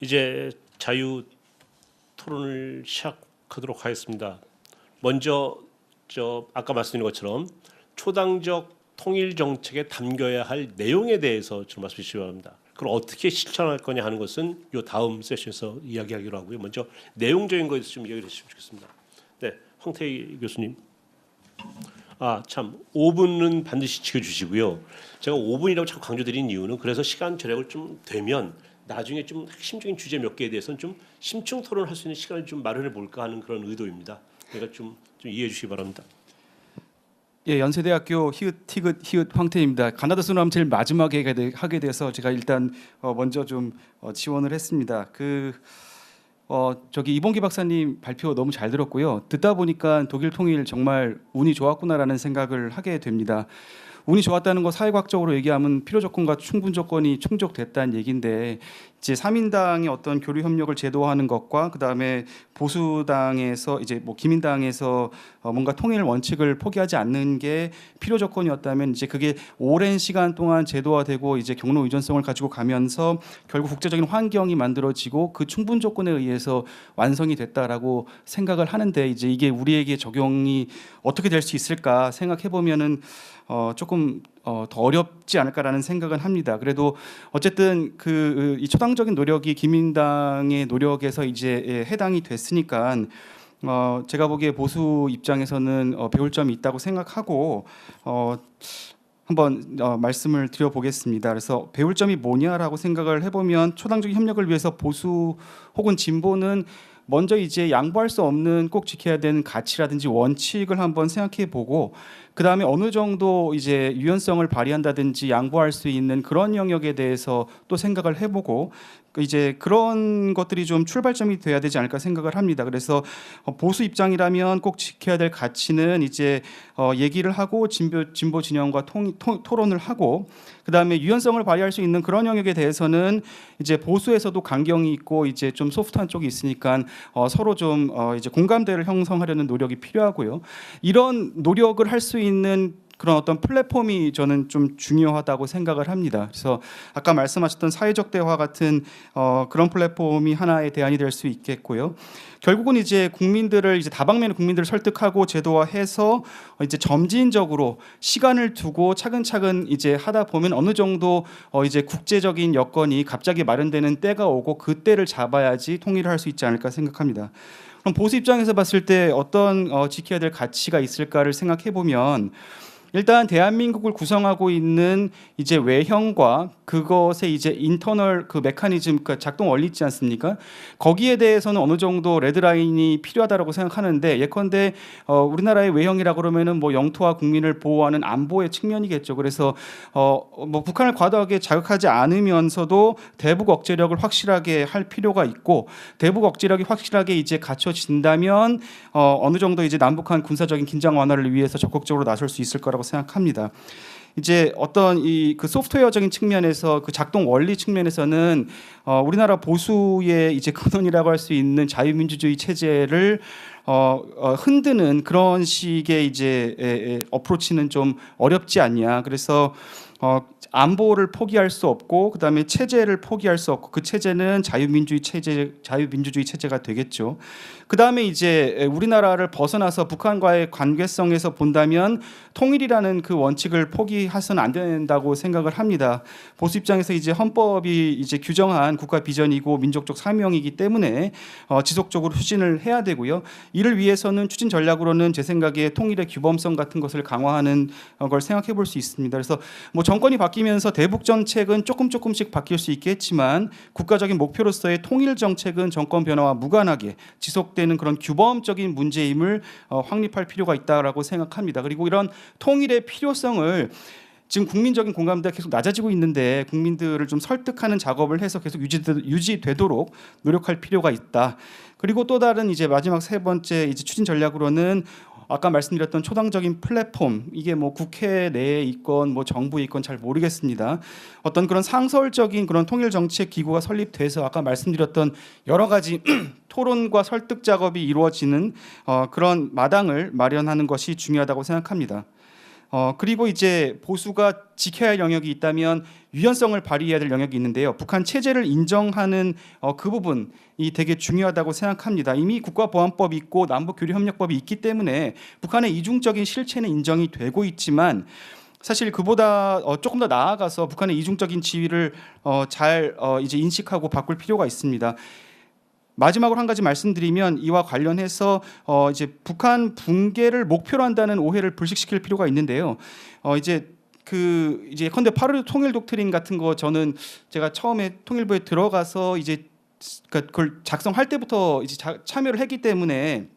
이제 자유 토론을 시작하도록 하겠습니다. 먼저 아까 말씀드린 것처럼 초당적 통일 정책에 담겨야 할 내용에 대해서 좀 말씀 주시기 바랍니다. 그걸 어떻게 실천할 거냐 하는 것은 요 다음 세션에서 이야기하기로 하고요. 먼저 내용적인 것에 좀 이야기를 해주시면 좋겠습니다. 네, 황태희 교수님. 참 5분은 반드시 지켜주시고요. 제가 5분이라고 자꾸 강조드린 이유는 그래서 시간 절약을 좀 되면 나중에 좀 핵심적인 주제 몇 개에 대해서는 좀 심층 토론할 수 있는 시간을 좀 마련해 볼까 하는 그런 의도입니다. 그러니까 좀 이해해 주시기 바랍니다. 예, 연세대학교 히읗 황태입니다. 가나다 수능 제일 마지막에 하게 돼서 제가 일단 먼저 좀 지원을 했습니다. 저기 이봉기 박사님 발표 너무 잘 들었고요. 듣다 보니까 독일 통일 정말 운이 좋았구나라는 생각을 하게 됩니다. 운이 좋았다는 거 사회과학적으로 얘기하면 필요 조건과 충분 조건이 충족됐다는 얘기인데 이제 3인당의 어떤 교류 협력을 제도화하는 것과 그다음에 보수당에서 이제 뭐 기민당에서 뭔가 통일 원칙을 포기하지 않는 게 필요 조건이었다면 이제 그게 오랜 시간 동안 제도화되고 이제 경로 의존성을 가지고 가면서 결국 국제적인 환경이 만들어지고 그 충분 조건에 의해서 완성이 됐다라고 생각을 하는데 이제 이게 우리에게 적용이 어떻게 될 수 있을까 생각해 보면은 조금 더 어렵지 않을까라는 생각은 합니다. 그래도 어쨌든 이 초당적인 노력이 기민당의 노력에서 이제 해당이 됐으니까 제가 보기에 보수 입장에서는 배울 점이 있다고 생각하고 한번 말씀을 드려보겠습니다. 그래서 배울 점이 뭐냐라고 생각을 해보면 초당적인 협력을 위해서 보수 혹은 진보는 먼저 이제 양보할 수 없는 꼭 지켜야 되는 가치라든지 원칙을 한번 생각해 보고 그 다음에 어느 정도 이제 유연성을 발휘한다든지 양보할 수 있는 그런 영역에 대해서 또 생각을 해보고 이제 그런 것들이 좀 출발점이 돼야 되지 않을까 생각을 합니다. 그래서 보수 입장이라면 꼭 지켜야 될 가치는 이제 얘기를 하고 진보 진영과 토론을 하고 그 다음에 유연성을 발휘할 수 있는 그런 영역에 대해서는 이제 보수에서도 강경이 있고 이제 좀 소프트한 쪽이 있으니까 서로 좀 이제 공감대를 형성하려는 노력이 필요하고요. 이런 노력을 할 수 있는 그런 어떤 플랫폼이 저는 좀 중요하다고 생각을 합니다. 그래서 아까 말씀하셨던 사회적 대화 같은 그런 플랫폼이 하나의 대안이 될 수 있겠고요. 결국은 이제 이제 다방면의 국민들을 설득하고 제도화해서 이제 점진적으로 시간을 두고 차근차근 이제 하다 보면 어느 정도 이제 국제적인 여건이 갑자기 마련되는 때가 오고 그 때를 잡아야지 통일을 할 수 있지 않을까 생각합니다. 그럼 보수 입장에서 봤을 때 어떤 지켜야 될 가치가 있을까를 생각해 보면 일단 대한민국을 구성하고 있는 이제 외형과 그것의 이제 인터널 그 메커니즘, 그 작동 원리 있지 않습니까? 거기에 대해서는 어느 정도 레드라인이 필요하다고 생각하는데 예컨대 우리나라의 외형이라 그러면은 뭐 영토와 국민을 보호하는 안보의 측면이겠죠. 그래서 뭐 북한을 과도하게 자극하지 않으면서도 대북 억제력을 확실하게 할 필요가 있고 대북 억제력이 확실하게 이제 갖춰진다면 어느 정도 이제 남북한 군사적인 긴장 완화를 위해서 적극적으로 나설 수 있을 거라고 생각합니다. 이제 어떤 그 소프트웨어적인 측면에서 그 작동 원리 측면에서는 우리나라 보수의 이제 근원이라고 할 수 있는 자유민주주의 체제를 흔드는 그런 식의 이제 어프로치는 좀 어렵지 않냐. 그래서 안보를 포기할 수 없고 그다음에 체제를 포기할 수 없고 그 체제는 자유민주주의 체제가 되겠죠. 그다음에 이제 우리나라를 벗어나서 북한과의 관계성에서 본다면 통일이라는 그 원칙을 포기해서는 안 된다고 생각을 합니다. 보수 입장에서 이제 헌법이 이제 규정한 국가 비전이고 민족적 사명이기 때문에 지속적으로 추진을 해야 되고요. 이를 위해서는 추진 전략으로는 제 생각에 통일의 규범성 같은 것을 강화하는 걸 생각해 볼 수 있습니다. 그래서 뭐 정권이 바뀌면서 대북 정책은 조금씩 바뀔 수 있겠지만 국가적인 목표로서의 통일 정책은 정권 변화와 무관하게 지속되는 그런 규범적인 문제임을 확립할 필요가 있다라고 생각합니다. 그리고 이런 통일의 필요성을 지금 국민적인 공감대가 계속 낮아지고 있는데 국민들을 좀 설득하는 작업을 해서 계속 유지되도록 노력할 필요가 있다. 그리고 또 다른 이제 마지막 세 번째 이제 추진 전략으로는 아까 말씀드렸던 초당적인 플랫폼, 이게 뭐 국회 내에 있건 뭐 정부에 있건 잘 모르겠습니다. 어떤 그런 상설적인 그런 통일 정책 기구가 설립돼서 아까 말씀드렸던 여러 가지 토론과 설득 작업이 이루어지는 그런 마당을 마련하는 것이 중요하다고 생각합니다. 그리고 이제 보수가 지켜야 할 영역이 있다면 유연성을 발휘해야 될 영역이 있는데요. 북한 체제를 인정하는 그 부분이 되게 중요하다고 생각합니다. 이미 국가보안법이 있고 남북교류협력법이 있기 때문에 북한의 이중적인 실체는 인정이 되고 있지만 사실 그보다 조금 더 나아가서 북한의 이중적인 지위를 잘 이제 인식하고 바꿀 필요가 있습니다. 마지막으로 한 가지 말씀드리면 이와 관련해서 이제 북한 붕괴를 목표로 한다는 오해를 불식시킬 필요가 있는데요. 이제 컨대 8.16 통일 독트린 같은 거 저는 제가 처음에 통일부에 들어가서 이제 그걸 작성할 때부터 이제 참여를 했기 때문에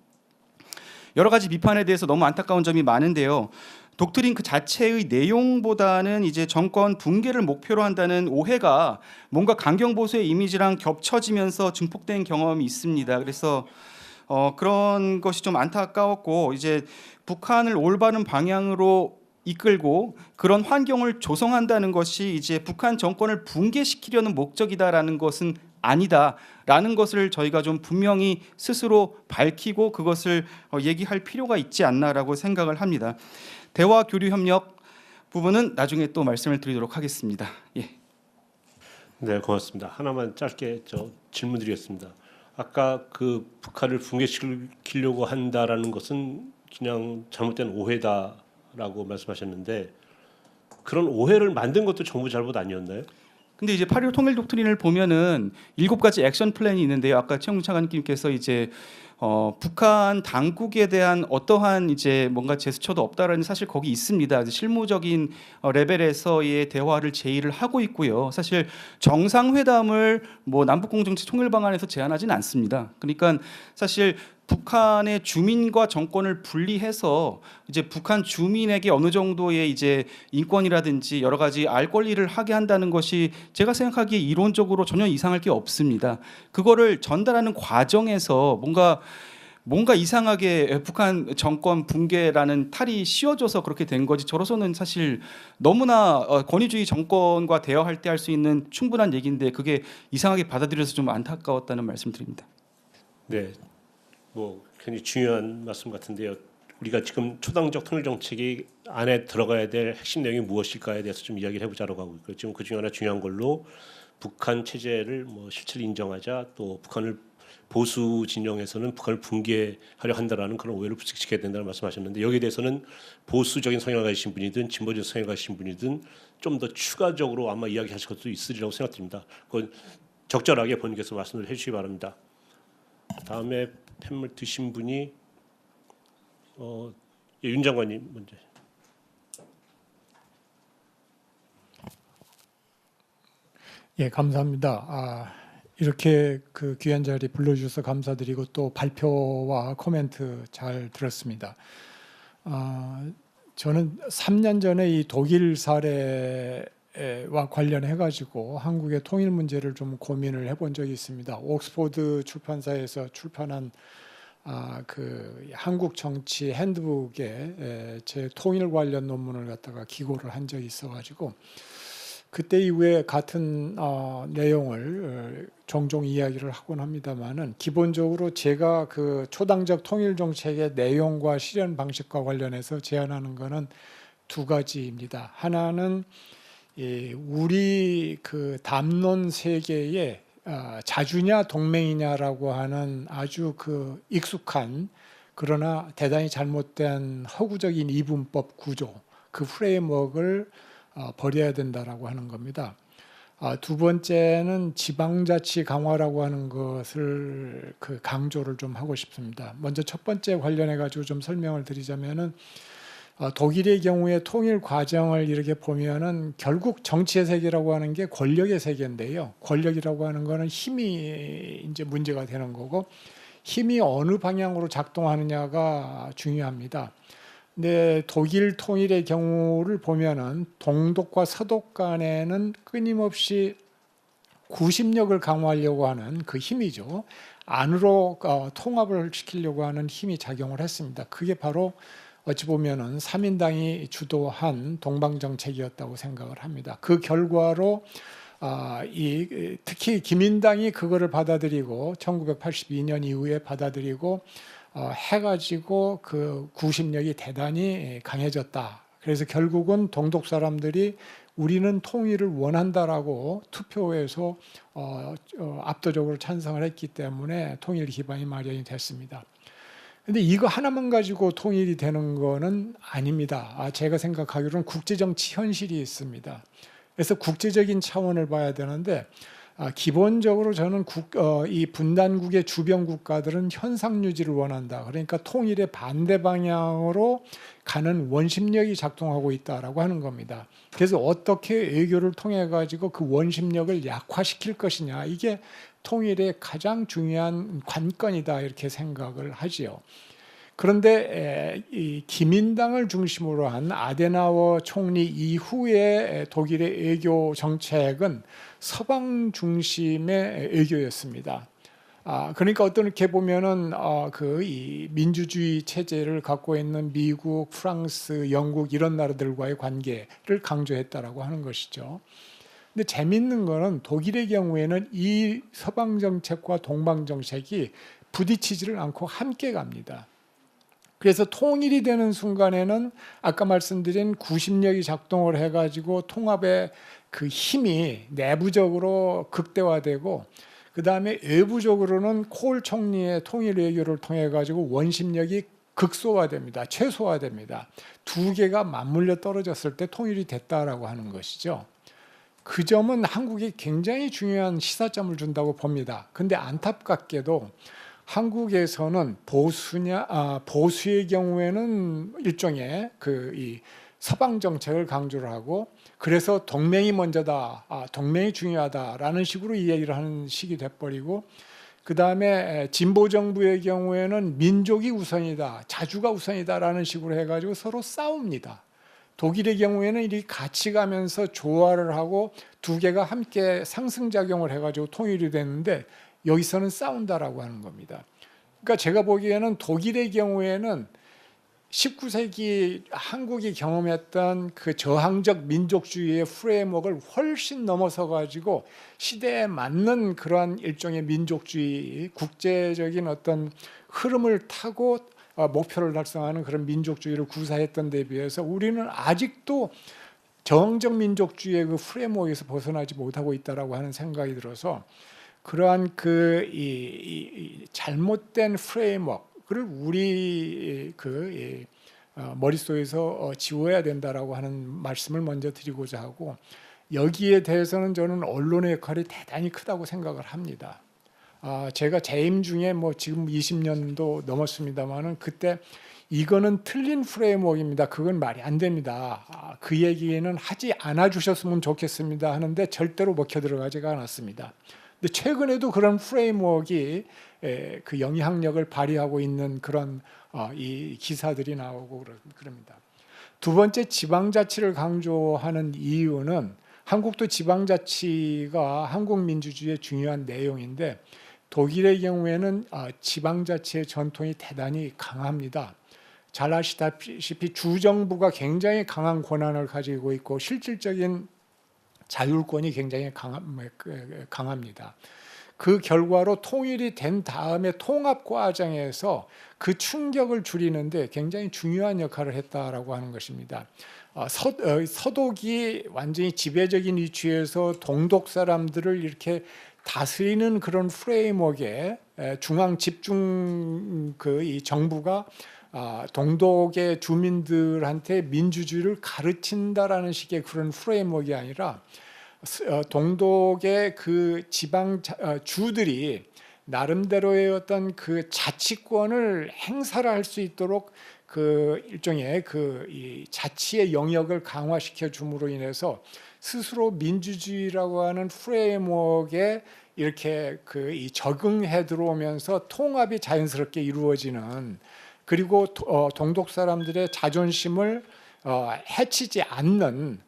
여러 가지 비판에 대해서 너무 안타까운 점이 많은데요. 독트린 그 자체의 내용보다는 이제 정권 붕괴를 목표로 한다는 오해가 뭔가 강경 보수의 이미지랑 겹쳐지면서 증폭된 경험이 있습니다. 그래서 그런 것이 좀 안타까웠고 이제 북한을 올바른 방향으로 이끌고 그런 환경을 조성한다는 것이 이제 북한 정권을 붕괴시키려는 목적이다라는 것은 아니다라는 것을 저희가 좀 분명히 스스로 밝히고 그것을 얘기할 필요가 있지 않나라고 생각을 합니다. 대화 교류 협력 부분은 나중에 또 말씀을 드리도록 하겠습니다. 예. 네, 고맙습니다. 하나만 짧게 질문드리겠습니다. 아까 그 북한을 붕괴시키려고 한다라는 것은 그냥 잘못된 오해다라고 말씀하셨는데 그런 오해를 만든 것도 정부 잘못 아니었나요? 근데 이제 8.16 통일 독트린을 보면은 7가지 액션 플랜이 있는데요. 아까 최영준 차관님께서 이제 북한 당국에 대한 어떠한 이제 뭔가 제스처도 없다라는 사실 거기 있습니다. 실무적인 레벨에서의 대화를 제의를 하고 있고요. 사실 정상회담을 뭐 남북공정체 통일 방안에서 제안하지는 않습니다. 그러니까 사실 북한의 주민과 정권을 분리해서 이제 북한 주민에게 어느 정도의 이제 인권이라든지 여러 가지 알 권리를 하게 한다는 것이 제가 생각하기에 이론적으로 전혀 이상할 게 없습니다. 그거를 전달하는 과정에서 뭔가 이상하게 북한 정권 붕괴라는 탈이 씌워져서 그렇게 된 거지 저로서는 사실 너무나 권위주의 정권과 대화할 때 할 수 있는 충분한 얘기인데 그게 이상하게 받아들여서 좀 안타까웠다는 말씀드립니다. 네, 뭐 굉장히 중요한 말씀 같은데요. 우리가 지금 초당적 통일 정책이 안에 들어가야 될 핵심 내용이 무엇일까에 대해서 좀 이야기를 해보자고 하고 있고요. 지금 그 중에 하나 중요한 걸로 북한 체제를 뭐 실체를 인정하자 또 북한을 보수 진영에서는 북한을 붕괴하려 한다라는 그런 오해를 불식시켜야 된다는 말씀하셨는데 여기에 대해서는 보수적인 성향을 가지신 분이든 진보적인 성향을 가지신 분이든 좀 더 추가적으로 아마 이야기하실 것도 있으리라고 생각됩니다. 그건 적절하게 본인께서 말씀을 해주시기 바랍니다. 다음에 팬물 드신 분이 윤 장관님 먼저. 예, 감사합니다. 이렇게 그 귀한 자리 불러주셔서 감사드리고 또 발표와 코멘트 잘 들었습니다. 저는 3년 전에 이 독일 사례와 관련해 가지고 한국의 통일 문제를 좀 고민을 해본 적이 있습니다. 옥스포드 출판사에서 출판한 그 한국 정치 핸드북에 제 통일 관련 논문을 갖다가 기고를 한 적이 있어가지고 그때 이후에 같은 내용을 종종 이야기를 하곤 합니다만은 기본적으로 제가 그 초당적 통일 정책의 내용과 실현 방식과 관련해서 제안하는 것은 두 가지입니다. 하나는 우리 그 담론 세계에 자주냐 동맹이냐라고 하는 아주 그 익숙한 그러나 대단히 잘못된 허구적인 이분법 구조 그 프레임워크를 버려야 된다라고 하는 겁니다. 두 번째는 지방자치 강화라고 하는 것을 그 강조를 좀 하고 싶습니다. 먼저 첫 번째 관련해 가지고 좀 설명을 드리자면은 독일의 경우에 통일 과정을 이렇게 보면은 결국 정치의 세계라고 하는 게 권력의 세계인데요. 권력이라고 하는 거는 힘이 이제 문제가 되는 거고 힘이 어느 방향으로 작동하느냐가 중요합니다. 근데 독일 통일의 경우를 보면은 동독과 서독 간에는 끊임없이 구심력을 강화하려고 하는 그 힘이죠. 안으로 통합을 시키려고 하는 힘이 작용을 했습니다. 그게 바로 어찌 보면은 3인당이 주도한 동방정책이었다고 생각을 합니다. 그 결과로 특히 기민당이 그거를 받아들이고 1982년 이후에 받아들이고 해가지고 그 구심력이 대단히 강해졌다. 그래서 결국은 동독 사람들이 우리는 통일을 원한다라고 투표에서 압도적으로 찬성을 했기 때문에 통일 기반이 마련이 됐습니다. 근데 이거 하나만 가지고 통일이 되는 거는 아닙니다. 제가 생각하기로는 국제정치 현실이 있습니다. 그래서 국제적인 차원을 봐야 되는데 기본적으로 저는 이 분단국의 주변 국가들은 현상 유지를 원한다. 그러니까 통일의 반대 방향으로 가는 원심력이 작동하고 있다라고 하는 겁니다. 그래서 어떻게 외교를 통해 가지고 그 원심력을 약화시킬 것이냐, 이게 통일의 가장 중요한 관건이다 이렇게 생각을 하지요. 그런데 이 기민당을 중심으로 한 아데나워 총리 이후의 독일의 외교 정책은 서방 중심의 외교였습니다. 그러니까 어떻게 보면은 이 민주주의 체제를 갖고 있는 미국, 프랑스, 영국 이런 나라들과의 관계를 강조했다라고 하는 것이죠. 근데 재밌는 거는 독일의 경우에는 이 서방 정책과 동방 정책이 부딪히지를 않고 함께 갑니다. 그래서 통일이 되는 순간에는 아까 말씀드린 구심력이 작동을 해가지고 통합의 그 힘이 내부적으로 극대화되고, 그 다음에 외부적으로는 콜 총리의 통일 외교를 통해 가지고 원심력이 극소화됩니다. 최소화됩니다. 두 개가 맞물려 떨어졌을 때 통일이 됐다라고 하는 것이죠. 그 점은 한국이 굉장히 중요한 시사점을 준다고 봅니다. 근데 안타깝게도 한국에서는 보수의 경우에는 일종의 이 서방 정책을 강조를 하고, 그래서 동맹이 먼저다, 동맹이 중요하다라는 식으로 이야기를 하는 식이 돼버리고, 그 다음에 진보 정부의 경우에는 민족이 우선이다, 자주가 우선이다라는 식으로 해가지고 서로 싸웁니다. 독일의 경우에는 이렇게 같이 가면서 조화를 하고 두 개가 함께 상승작용을 해가지고 통일이 됐는데, 여기서는 싸운다라고 하는 겁니다. 그러니까 제가 보기에는 독일의 경우에는 19세기 한국이 경험했던 그 저항적 민족주의의 프레임워크를 훨씬 넘어서 가지고 시대에 맞는 그러한 일종의 민족주의, 국제적인 어떤 흐름을 타고 목표를 달성하는 그런 민족주의를 구사했던 데 비해서 우리는 아직도 저항적 민족주의의 그 프레임워크에서 벗어나지 못하고 있다라고 하는 생각이 들어서, 그러한 이 잘못된 프레임워크를 우리 머릿속에서 지워야 된다라고 하는 말씀을 먼저 드리고자 하고, 여기에 대해서는 저는 언론의 역할이 대단히 크다고 생각을 합니다. 제가 재임 중에 지금 20년도 넘었습니다만은 그때 이거는 틀린 프레임워크입니다, 그건 말이 안 됩니다, 그 얘기는 하지 않아 주셨으면 좋겠습니다 하는데 절대로 먹혀 들어가지가 않았습니다. 근데 최근에도 그런 프레임워크가 그 영향력을 발휘하고 있는 그런 이 기사들이 나오고 그럽니다. 두 번째, 지방자치를 강조하는 이유는 한국도 지방자치가 한국 민주주의의 중요한 내용인데, 독일의 경우에는 지방자치의 전통이 대단히 강합니다. 잘 아시다시피 주정부가 굉장히 강한 권한을 가지고 있고 실질적인 자율권이 굉장히 강합니다. 그 결과로 통일이 된 다음에 통합 과정에서 그 충격을 줄이는데 굉장히 중요한 역할을 했다라고 하는 것입니다. 서독이 완전히 지배적인 위치에서 동독 사람들을 이렇게 다스리는 그런 프레임워크에 중앙 집중 이 정부가 동독의 주민들한테 민주주의를 가르친다라는 식의 그런 프레임워크가 아니라 동독의 그 지방 주들이 나름대로의 어떤 그 자치권을 행사를 할 수 있도록 그 일종의 이 자치의 영역을 강화시켜 줌으로 인해서 스스로 민주주의라고 하는 프레임워크에 이렇게 이 적응해 들어오면서 통합이 자연스럽게 이루어지는, 그리고 동독 사람들의 자존심을 해치지 않는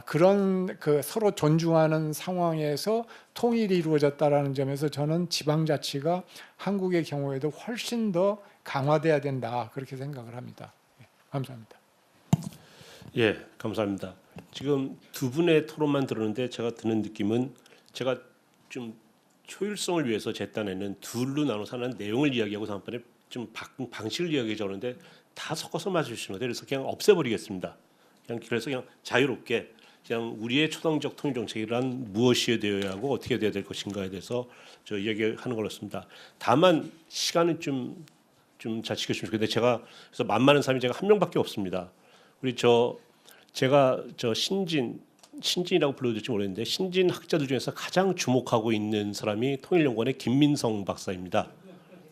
그런 서로 존중하는 상황에서 통일이 이루어졌다라는 점에서 저는 지방자치가 한국의 경우에도 훨씬 더 강화돼야 된다, 그렇게 생각을 합니다. 감사합니다. 예, 감사합니다. 지금 두 분의 토론만 들었는데 제가 드는 느낌은, 제가 좀 효율성을 위해서 제 딴에는 둘로 나눠서 하는 내용을 이야기하고 다음번에 좀 방식을 이야기해 주는데 다 섞어서 맞으시는 거예요. 그래서 그냥 없애버리겠습니다. 그래서 그냥 자유롭게 그냥 우리의 초당적 통일 정책이란 무엇이 되어야 하고 어떻게 되어야 될 것인가에 대해서 저 얘기하는 걸로습니다. 다만 시간은 좀 잘 지켜주시면 좋겠는데 제가 그래서 만만한 사람이 제가 한 명밖에 없습니다. 우리 제가 신진이라고 불러드릴지 모르겠는데 신진 학자들 중에서 가장 주목하고 있는 사람이 통일연구원의 김민성 박사입니다.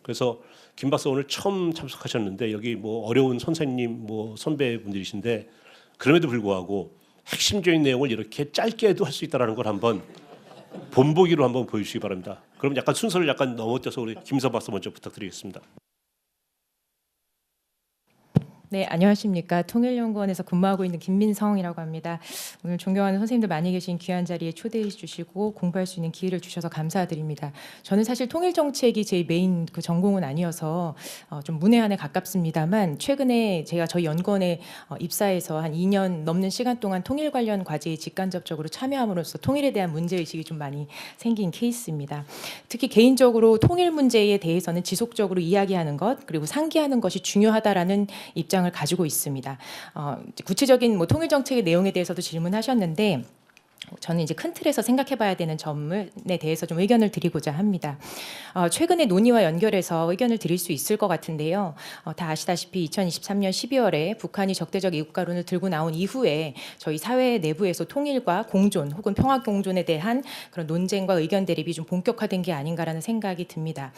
그래서 김 박사 오늘 처음 참석하셨는데 여기 뭐 어려운 선생님 뭐 선배분들이신데 그럼에도 불구하고 핵심적인 내용을 이렇게 짧게도 할 수 있다라는 걸 한번 본보기로 한번 보여주시기 바랍니다. 그럼 약간 순서를 약간 넘어뜨려서 우리 김성 박사 먼저 부탁드리겠습니다. 네, 안녕하십니까. 통일연구원에서 근무하고 있는 김민성이라고 합니다. 오늘 존경하는 선생님들 많이 계신 귀한 자리에 초대해 주시고 공부할 수 있는 기회를 주셔서 감사드립니다. 저는 사실 통일정책이 제 메인 그 전공은 아니어서 좀 문외한에 가깝습니다만 최근에 제가 저희 연구원에 입사해서 한 2년 넘는 시간 동안 통일 관련 과제에 직간접적으로 참여함으로써 통일에 대한 문제의식이 좀 많이 생긴 케이스입니다. 특히 개인적으로 통일 문제에 대해서는 지속적으로 이야기하는 것 그리고 상기하는 것이 중요하다라는 입장을 가지고 있습니다. 구체적인 뭐 통일 정책의 내용에 대해서도 질문하셨는데 저는 이제 큰 틀에서 생각해봐야 되는 점에 대해서 좀 의견을 드리고자 합니다. 최근에 논의와 연결해서 의견을 드릴 수 있을 것 같은데요. 다 아시다시피 2023년 12월에 북한이 적대적 이국가론을 들고 나온 이후에 저희 사회 내부에서 통일과 공존 혹은 평화 공존에 대한 그런 논쟁과 의견 대립이 좀 본격화된 게 아닌가라는 생각이 듭니다.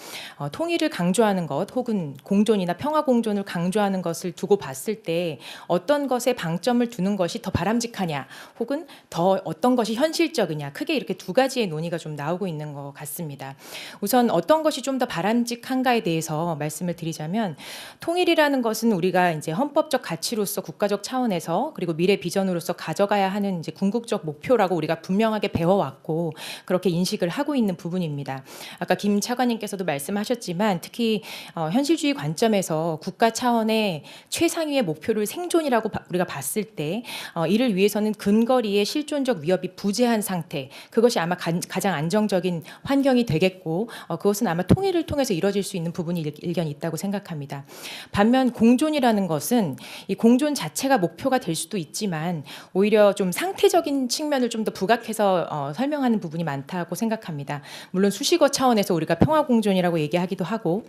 통일을 강조하는 것 혹은 공존이나 평화 공존을 강조하는 것을 두고 봤을 때 어떤 것에 방점을 두는 것이 더 바람직하냐 혹은 더 어떤 것이 현실적이냐 크게 이렇게 두 가지의 논의가 좀 나오고 있는 것 같습니다. 우선 어떤 것이 좀 더 바람직한가에 대해서 말씀을 드리자면 통일이라는 것은 우리가 이제 헌법적 가치로서 국가적 차원에서 그리고 미래 비전으로서 가져가야 하는 이제 궁극적 목표라고 우리가 분명하게 배워왔고 그렇게 인식을 하고 있는 부분입니다. 아까 김 차관님께서도 말씀하셨지만 특히 현실주의 관점에서 국가 차원의 최상위의 목표를 생존이라고 우리가 봤을 때 이를 위해서는 근거리의 실존적 위협이 부재한 상태 그것이 아마 가장 안정적인 환경이 되겠고 그것은 아마 통일을 통해서 이루어질 수 있는 부분이 일견 있다고 생각합니다. 반면 공존이라는 것은 이 공존 자체가 목표가 될 수도 있지만 오히려 좀 상태적인 측면을 좀 더 부각해서 설명하는 부분이 많다고 생각합니다. 물론 수식어 차원에서 우리가 평화 공존이라고 얘기하기도 하고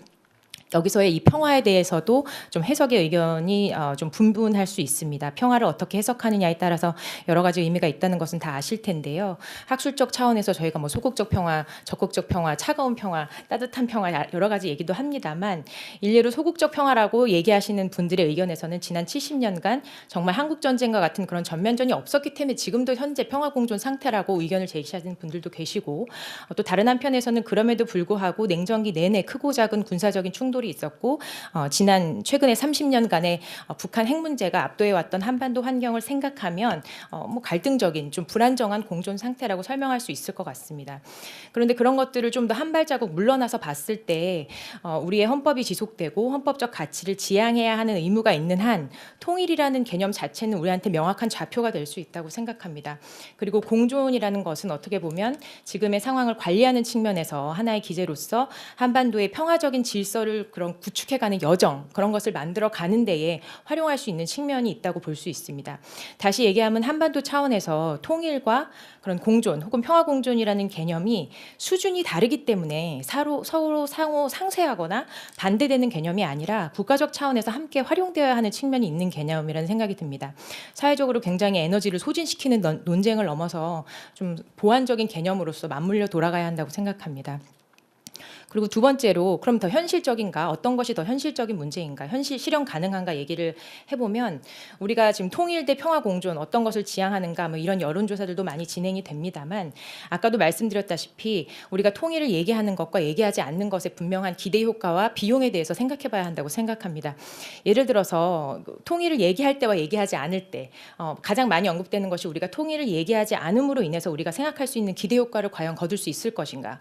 여기서의 이 평화에 대해서도 좀 해석의 의견이 좀 분분할 수 있습니다. 평화를 어떻게 해석하느냐에 따라서 여러 가지 의미가 있다는 것은 다 아실 텐데요. 학술적 차원에서 저희가 뭐 소극적 평화, 적극적 평화, 차가운 평화, 따뜻한 평화 여러 가지 얘기도 합니다만 일례로 소극적 평화라고 얘기하시는 분들의 의견에서는 지난 70년간 정말 한국 전쟁과 같은 그런 전면전이 없었기 때문에 지금도 현재 평화 공존 상태라고 의견을 제시하시는 분들도 계시고 또 다른 한편에서는 그럼에도 불구하고 냉전기 내내 크고 작은 군사적인 충돌이 있었고 최근에 30년간의 북한 핵 문제가 압도해왔던 한반도 환경을 생각하면 뭐 갈등적인 좀 불안정한 공존 상태라고 설명할 수 있을 것 같습니다. 그런데 그런 것들을 좀 더 한 발자국 물러나서 봤을 때 우리의 헌법이 지속되고 헌법적 가치를 지향해야 하는 의무가 있는 한 통일이라는 개념 자체는 우리한테 명확한 좌표가 될 수 있다고 생각합니다. 그리고 공존이라는 것은 어떻게 보면 지금의 상황을 관리하는 측면에서 하나의 기제로서 한반도의 평화적인 질서를 그런 구축해가는 여정 그런 것을 만들어가는 데에 활용할 수 있는 측면이 있다고 볼 수 있습니다. 다시 얘기하면 한반도 차원에서 통일과 그런 공존 혹은 평화 공존이라는 개념이 수준이 다르기 때문에 서로 상호 상쇄하거나 반대되는 개념이 아니라 국가적 차원에서 함께 활용되어야 하는 측면이 있는 개념이라는 생각이 듭니다. 사회적으로 굉장히 에너지를 소진시키는 논쟁을 넘어서 좀 보완적인 개념으로서 맞물려 돌아가야 한다고 생각합니다. 그리고 두 번째로 그럼 더 현실적인가 어떤 것이 더 현실적인 문제인가 실현 가능한가 얘기를 해보면 우리가 지금 통일 대 평화 공존 어떤 것을 지향하는가 뭐 이런 여론조사들도 많이 진행이 됩니다만 아까도 말씀드렸다시피 우리가 통일을 얘기하는 것과 얘기하지 않는 것의 분명한 기대 효과와 비용에 대해서 생각해봐야 한다고 생각합니다. 예를 들어서 통일을 얘기할 때와 얘기하지 않을 때 가장 많이 언급되는 것이 우리가 통일을 얘기하지 않음으로 인해서 우리가 생각할 수 있는 기대 효과를 과연 거둘 수 있을 것인가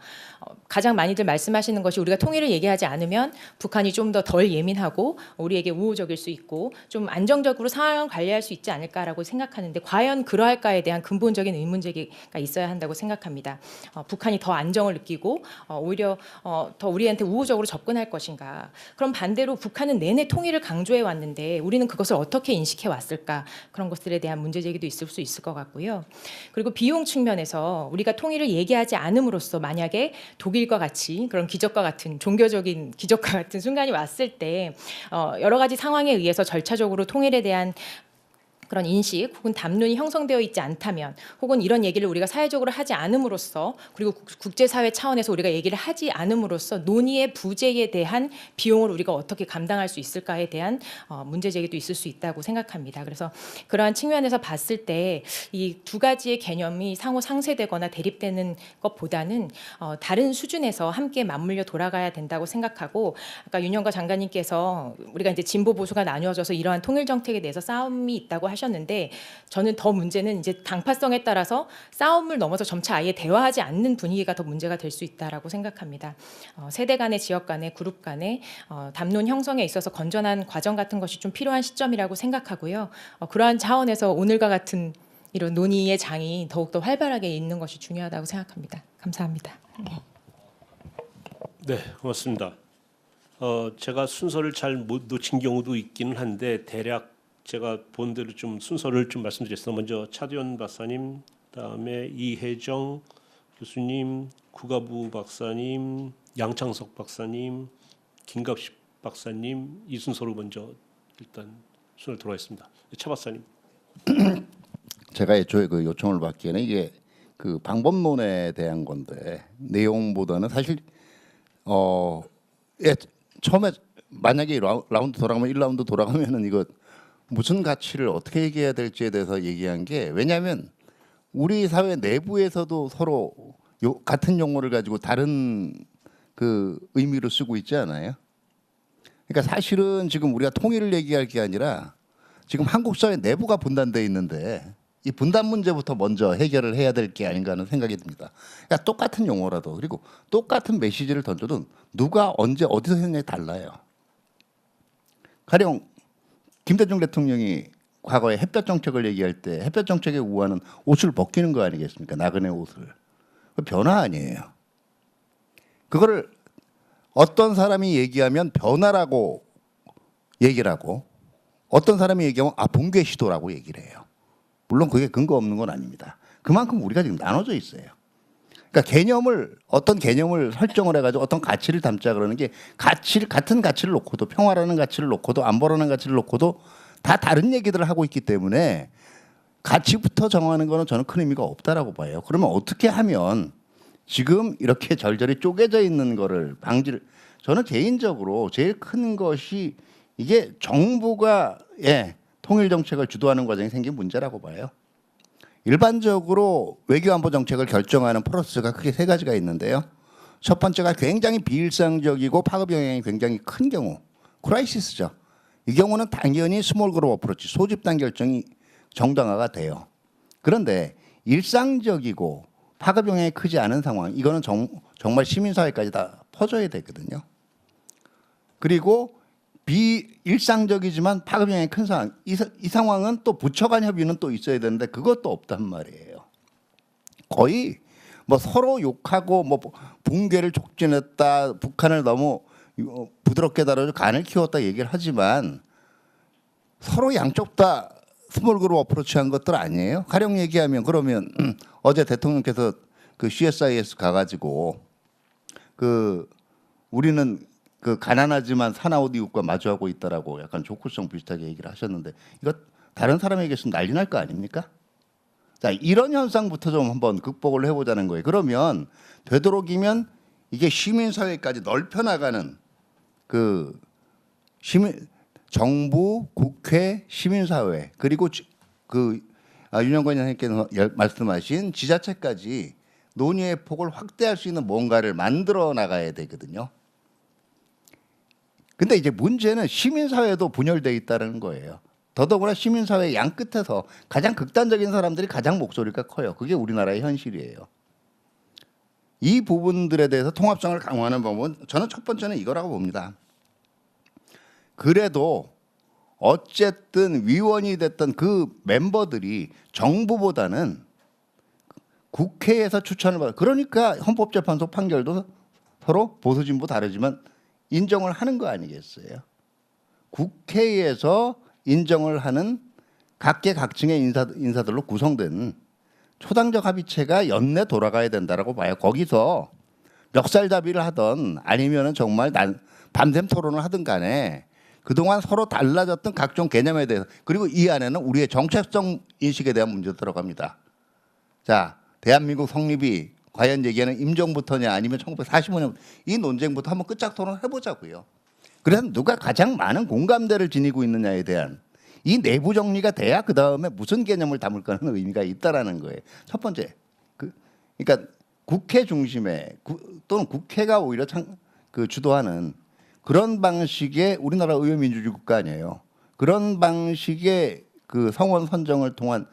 가장 많이들 말씀하시는 말씀하시는 것이 우리가 통일을 얘기하지 않으면 북한이 좀 더 덜 예민하고 우리에게 우호적일 수 있고 좀 안정적으로 상황을 관리할 수 있지 않을까라고 생각하는데 과연 그러할까에 대한 근본적인 의문 제기가 있어야 한다고 생각합니다. 북한이 더 안정을 느끼고 오히려 더 우리한테 우호적으로 접근할 것인가? 그럼 반대로 북한은 내내 통일을 강조해 왔는데 우리는 그것을 어떻게 인식해 왔을까? 그런 것들에 대한 문제 제기도 있을 수 있을 것 같고요. 그리고 비용 측면에서 우리가 통일을 얘기하지 않음으로써 만약에 독일과 같이 그런 기적과 같은 종교적인 기적과 같은 순간이 왔을 때 여러 가지 상황에 의해서 절차적으로 통일에 대한 그런 인식 혹은 담론이 형성되어 있지 않다면 혹은 이런 얘기를 우리가 사회적으로 하지 않음으로써 그리고 국제사회 차원에서 우리가 얘기를 하지 않음으로써 논의의 부재에 대한 비용을 우리가 어떻게 감당할 수 있을까에 대한 문제 제기도 있을 수 있다고 생각합니다. 그래서 그러한 측면에서 봤을 때 이 두 가지의 개념이 상호 상쇄되거나 대립되는 것보다는 다른 수준에서 함께 맞물려 돌아가야 된다고 생각하고 아까 윤영거 장관님께서 우리가 이제 진보 보수가 나뉘어져서 이러한 통일 정책에 대해서 싸움이 있다고 하셨는데 저는 더 문제는 이제 당파성에 따라서 싸움을 넘어서 점차 아예 대화하지 않는 분위기가 더 문제가 될 수 있다라고 생각합니다. 세대 간의 지역 간의 그룹 간의 담론 형성에 있어서 건전한 과정 같은 것이 좀 필요한 시점이라고 생각하고요. 그러한 차원에서 오늘과 같은 이런 논의의 장이 더욱더 활발하게 있는 것이 중요하다고 생각합니다. 감사합니다. 네, 고맙습니다. 제가 순서를 잘 못 놓친 경우도 있기는 한데 대략 제가 본 대로 좀 순서를 좀 말씀드렸습니다. 먼저 차두현 박사님, 그다음에 이혜정 교수님, 구가부 박사님, 양창석 박사님, 김갑식 박사님 이 순서로 먼저 일단 순서를 들어가겠습니다. 차 박사님. 제가 애초에 그 요청을 받기에는 이게 그 방법론에 대한 건데 내용보다는 사실 처음에 만약에 라운드 돌아가면 1라운드 돌아가면은 이거 무슨 가치를 어떻게 얘기해야 될지에 대해서 얘기한 게 왜냐하면 우리 사회 내부에서도 서로 같은 용어를 가지고 다른 그 의미로 쓰고 있지 않아요? 그러니까 사실은 지금 우리가 통일을 얘기할 게 아니라 지금 한국 사회 내부가 분단돼 있는데 이 분단 문제부터 먼저 해결을 해야 될 게 아닌가 하는 생각이 듭니다. 그러니까 똑같은 용어라도 그리고 똑같은 메시지를 던져도 누가 언제 어디서 했느냐에 달라요. 가령 김대중 대통령이 과거에 햇볕 정책을 얘기할 때 햇볕 정책의 우화는 옷을 벗기는 거 아니겠습니까? 나그네 옷을. 그 변화 아니에요. 그거를 어떤 사람이 얘기하면 변화라고 얘기를 하고 어떤 사람이 얘기하면 붕괴 시도라고 얘기를 해요. 물론 그게 근거 없는 건 아닙니다. 그만큼 우리가 지금 나눠져 있어요. 그러니까 어떤 개념을 설정을 해가지고 어떤 가치를 담자 그러는 게 같은 가치를 놓고도 평화라는 가치를 놓고도 안보라는 가치를 놓고도 다 다른 얘기들을 하고 있기 때문에 가치부터 정하는 거는 저는 큰 의미가 없다라고 봐요. 그러면 어떻게 하면 지금 이렇게 절절히 쪼개져 있는 거를 저는 개인적으로 제일 큰 것이 이게 정부가 통일 정책을 주도하는 과정에 생긴 문제라고 봐요. 일반적으로 외교안보 정책을 결정하는 프로세스가 크게 세 가지가 있는데요. 첫 번째가 굉장히 비일상적이고 파급 영향이 굉장히 큰 경우, 크라이시스죠. 이 경우는 당연히 스몰 그룹 어프로치, 소집단 결정이 정당화가 돼요. 그런데 일상적이고 파급 영향이 크지 않은 상황, 이거는 정말 시민사회까지 다 퍼져야 되거든요. 그리고 비일상적이지만 파급 영향이 큰 상황, 이 상황은 또 부처 간 협의는 또 있어야 되는데 그것도 없단 말이에요. 거의 뭐 서로 욕하고 뭐 붕괴를 촉진했다, 북한을 너무 부드럽게 다뤄서 간을 키웠다 얘기를 하지만 서로 양쪽 다 스몰 그룹 어프로치한 것들 아니에요? 가령 얘기하면 그러면 어제 대통령께서 그 CSIS 가가지고 우리는 그 가난하지만 사나운 이웃과 마주하고 있다라고 약간 조크성 비슷하게 얘기를 하셨는데 이거 다른 사람에게 있으면 난리 날 거 아닙니까? 자, 이런 현상부터 좀 한번 극복을 해보자는 거예요. 그러면 되도록이면 이게 시민사회까지 넓혀 나가는 정부, 국회, 시민사회 그리고 윤영건 선생님께서 말씀하신 지자체까지 논의의 폭을 확대할 수 있는 뭔가를 만들어 나가야 되거든요. 근데 이제 문제는 시민사회도 분열돼 있다는 거예요. 더더구나 시민사회 양 끝에서 가장 극단적인 사람들이 가장 목소리가 커요. 그게 우리나라의 현실이에요. 이 부분들에 대해서 통합성을 강화하는 방법은 저는 첫 번째는 이거라고 봅니다. 그래도 어쨌든 위원이 됐던 그 멤버들이 정부보다는 국회에서 추천을 받아. 그러니까 헌법재판소 판결도 서로 보수 진보 다르지만 인정을 하는 거 아니겠어요? 국회에서 인정을 하는 각계각층의 인사들로 구성된 초당적 합의체가 연내 돌아가야 된다라고 봐요. 거기서 멱살잡이를 하던 아니면은 정말 밤샘 토론을 하든 간에 그동안 서로 달라졌던 각종 개념에 대해서 그리고 이 안에는 우리의 정체성 인식에 대한 문제도 들어갑니다. 자, 대한민국 성립이 과연 얘기하는 임종부터냐 아니면 1945년 이 논쟁부터 한번 끝작 토론을 해보자고요. 그래서 누가 가장 많은 공감대를 지니고 있느냐에 대한 이 내부 정리가 돼야 그 다음에 무슨 개념을 담을까는 의미가 있다라는 거예요. 첫 번째, 그러니까 국회 중심의 또는 국회가 오히려 주도하는 그런 방식의 우리나라 의회민주주의 국가 아니에요. 그런 방식의 그 성원 선정을 통한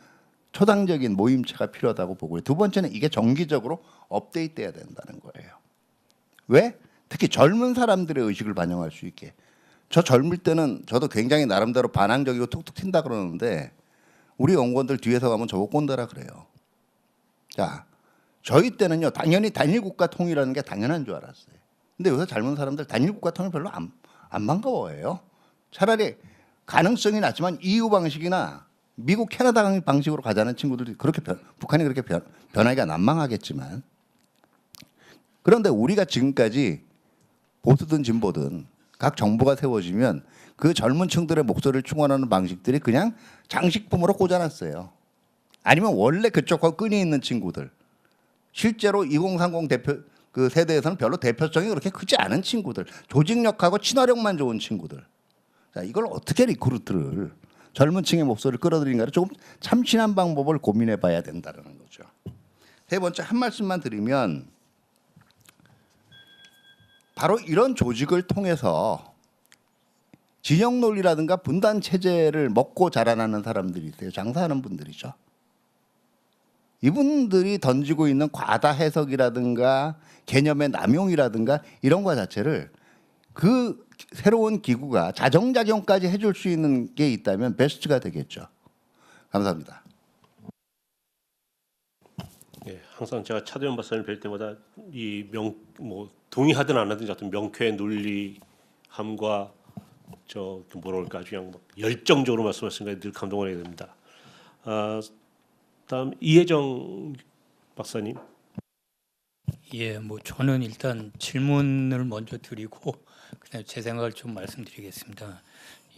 초당적인 모임체가 필요하다고 보고요. 두 번째는 이게 정기적으로 업데이트돼야 된다는 거예요. 왜? 특히 젊은 사람들의 의식을 반영할 수 있게. 저 젊을 때는 저도 굉장히 나름대로 반항적이고 툭툭 튄다 그러는데 우리 연구원들 뒤에서 가면 저거 꼰대라 그래요. 자, 저희 때는요 당연히 단일국가 통일하는 게 당연한 줄 알았어요. 근데 요새 젊은 사람들 단일국가 통일 별로 안 반가워해요. 차라리 가능성이 낮지만 EU 방식이나 미국 캐나다 방식으로 가자는 친구들이 그렇게 북한이 그렇게 변하기가 난망하겠지만 그런데 우리가 지금까지 보수든 진보든 각 정부가 세워지면 그 젊은 층들의 목소리를 충원하는 방식들이 그냥 장식품으로 꽂아놨어요. 아니면 원래 그쪽과 끈이 있는 친구들. 실제로 2030 대표 그 세대에서는 별로 대표성이 그렇게 크지 않은 친구들. 조직력하고 친화력만 좋은 친구들. 자, 이걸 어떻게 리크루트를 젊은 층의 목소리를 끌어들인가를 조금 참신한 방법을 고민해 봐야 된다는 거죠. 세 번째 한 말씀만 드리면 바로 이런 조직을 통해서 진영 논리라든가 분단 체제를 먹고 자라나는 사람들이 있어요. 장사하는 분들이죠. 이분들이 던지고 있는 과다 해석이라든가 개념의 남용이라든가 이런 거 자체를 그 새로운 기구가 자정작용까지 해줄 수 있는 게 있다면 베스트가 되겠죠. 감사합니다. 예, 항상 제가 차도현 박사님 뵐 때마다 이 동의하든 안 하든 어떤 명쾌의 논리함과 뭐랄까 그냥 막 열정적으로 말씀하시는 게 늘 감동을 하게 됩니다. 다음 이혜정 박사님. 예, 저는 일단 질문을 먼저 드리고 그다음에 제 생각을 좀 말씀드리겠습니다.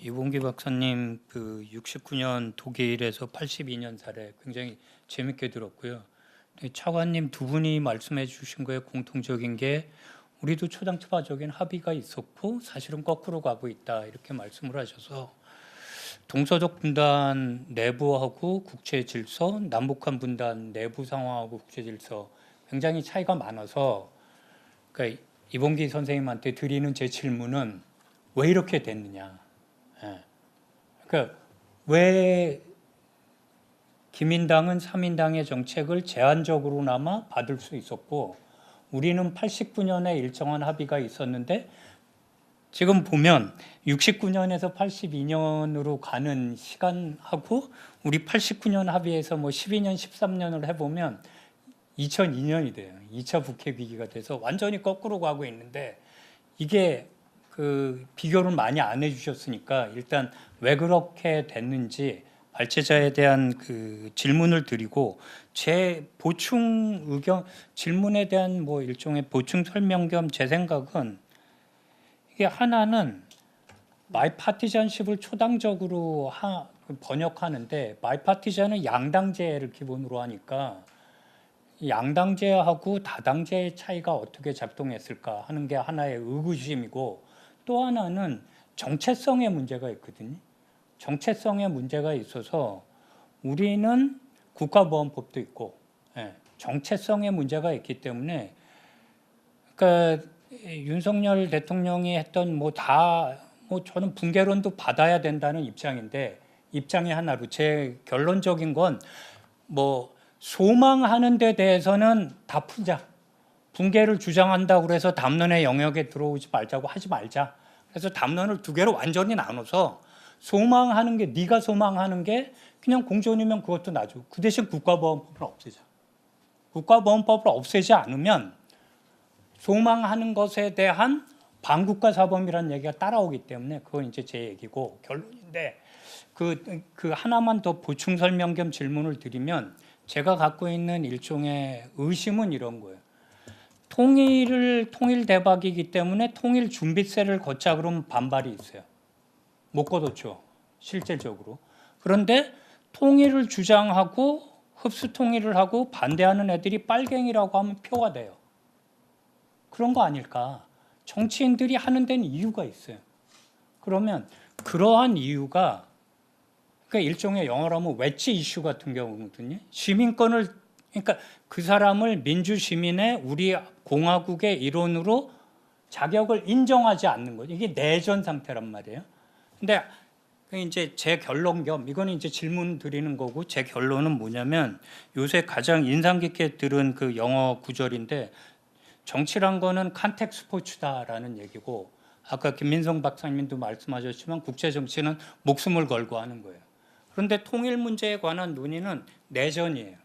이봉기 박사님 그 69년 독일에서 82년 사례 굉장히 재밌게 들었고요. 차관님 두 분이 말씀해 주신 거에 공통적인 게 우리도 초당투파적인 합의가 있었고 사실은 거꾸로 가고 있다 이렇게 말씀을 하셔서 동서적 분단 내부하고 국제 질서, 남북한 분단 내부 상황하고 국제 질서 굉장히 차이가 많아서 그러니까 이봉기 선생님한테 드리는 제 질문은 왜 이렇게 됐느냐. 그러니까 왜 기민당은 3인당의 정책을 제한적으로나마 받을 수 있었고 우리는 89년에 일정한 합의가 있었는데 지금 보면 69년에서 82년으로 가는 시간하고 우리 89년 합의에서 12년, 13년을 해보면 2002년이 돼요. 2차 북핵 위기가 돼서 완전히 거꾸로 가고 있는데 이게 그 비교를 많이 안 해주셨으니까 일단 왜 그렇게 됐는지 발제자에 대한 그 질문을 드리고 제 보충 의견 질문에 대한 일종의 보충 설명 겸 제 생각은 이게 하나는 마이파티전십을 초당적으로 번역하는데 마이파티전은 양당제를 기본으로 하니까 양당제하고 다당제의 차이가 어떻게 작동했을까 하는 게 하나의 의구심이고 또 하나는 정체성의 문제가 있거든요. 정체성의 문제가 있어서 우리는 국가보안법도 있고 정체성의 문제가 있기 때문에 그러니까 윤석열 대통령이 했던 저는 붕괴론도 받아야 된다는 입장인데 입장이 하나로 제 결론적인 건 소망하는 데 대해서는 다 풀자. 붕괴를 주장한다고 그래서 담론의 영역에 들어오지 말자고 하지 말자. 그래서 담론을 두 개로 완전히 나눠서 소망하는 게 네가 소망하는 게 그냥 공존이면 그것도 놔줘. 그 대신 국가보안법을 없애자. 국가보안법을 없애지 않으면 소망하는 것에 대한 반국가 사범이라는 얘기가 따라오기 때문에 그건 이제 제 얘기고 결론인데 그 하나만 더 보충 설명 겸 질문을 드리면 제가 갖고 있는 일종의 의심은 이런 거예요. 통일 대박이기 때문에 통일 준비세를 걷자 그러면 반발이 있어요. 못 걷었죠. 실질적으로. 그런데 통일을 주장하고 흡수 통일을 하고 반대하는 애들이 빨갱이라고 하면 표가 돼요. 그런 거 아닐까? 정치인들이 하는 데는 이유가 있어요. 그러면 그러한 이유가 그러니까 일종의 영어로 하면 웨지 이슈 같은 경우거든요. 시민권을 그러니까 그 사람을 민주 시민의 우리 공화국의 일원으로 자격을 인정하지 않는 거죠. 이게 내전 상태란 말이에요. 근데 이제 제 결론 겸 이거는 이제 질문 드리는 거고 제 결론은 뭐냐면 요새 가장 인상 깊게 들은 그 영어 구절인데 정치란 거는 컨텍 스포츠다라는 얘기고 아까 김민성 박사님도 말씀하셨지만 국제 정치는 목숨을 걸고 하는 거예요. 그런데 통일 문제에 관한 논의는 내전이에요.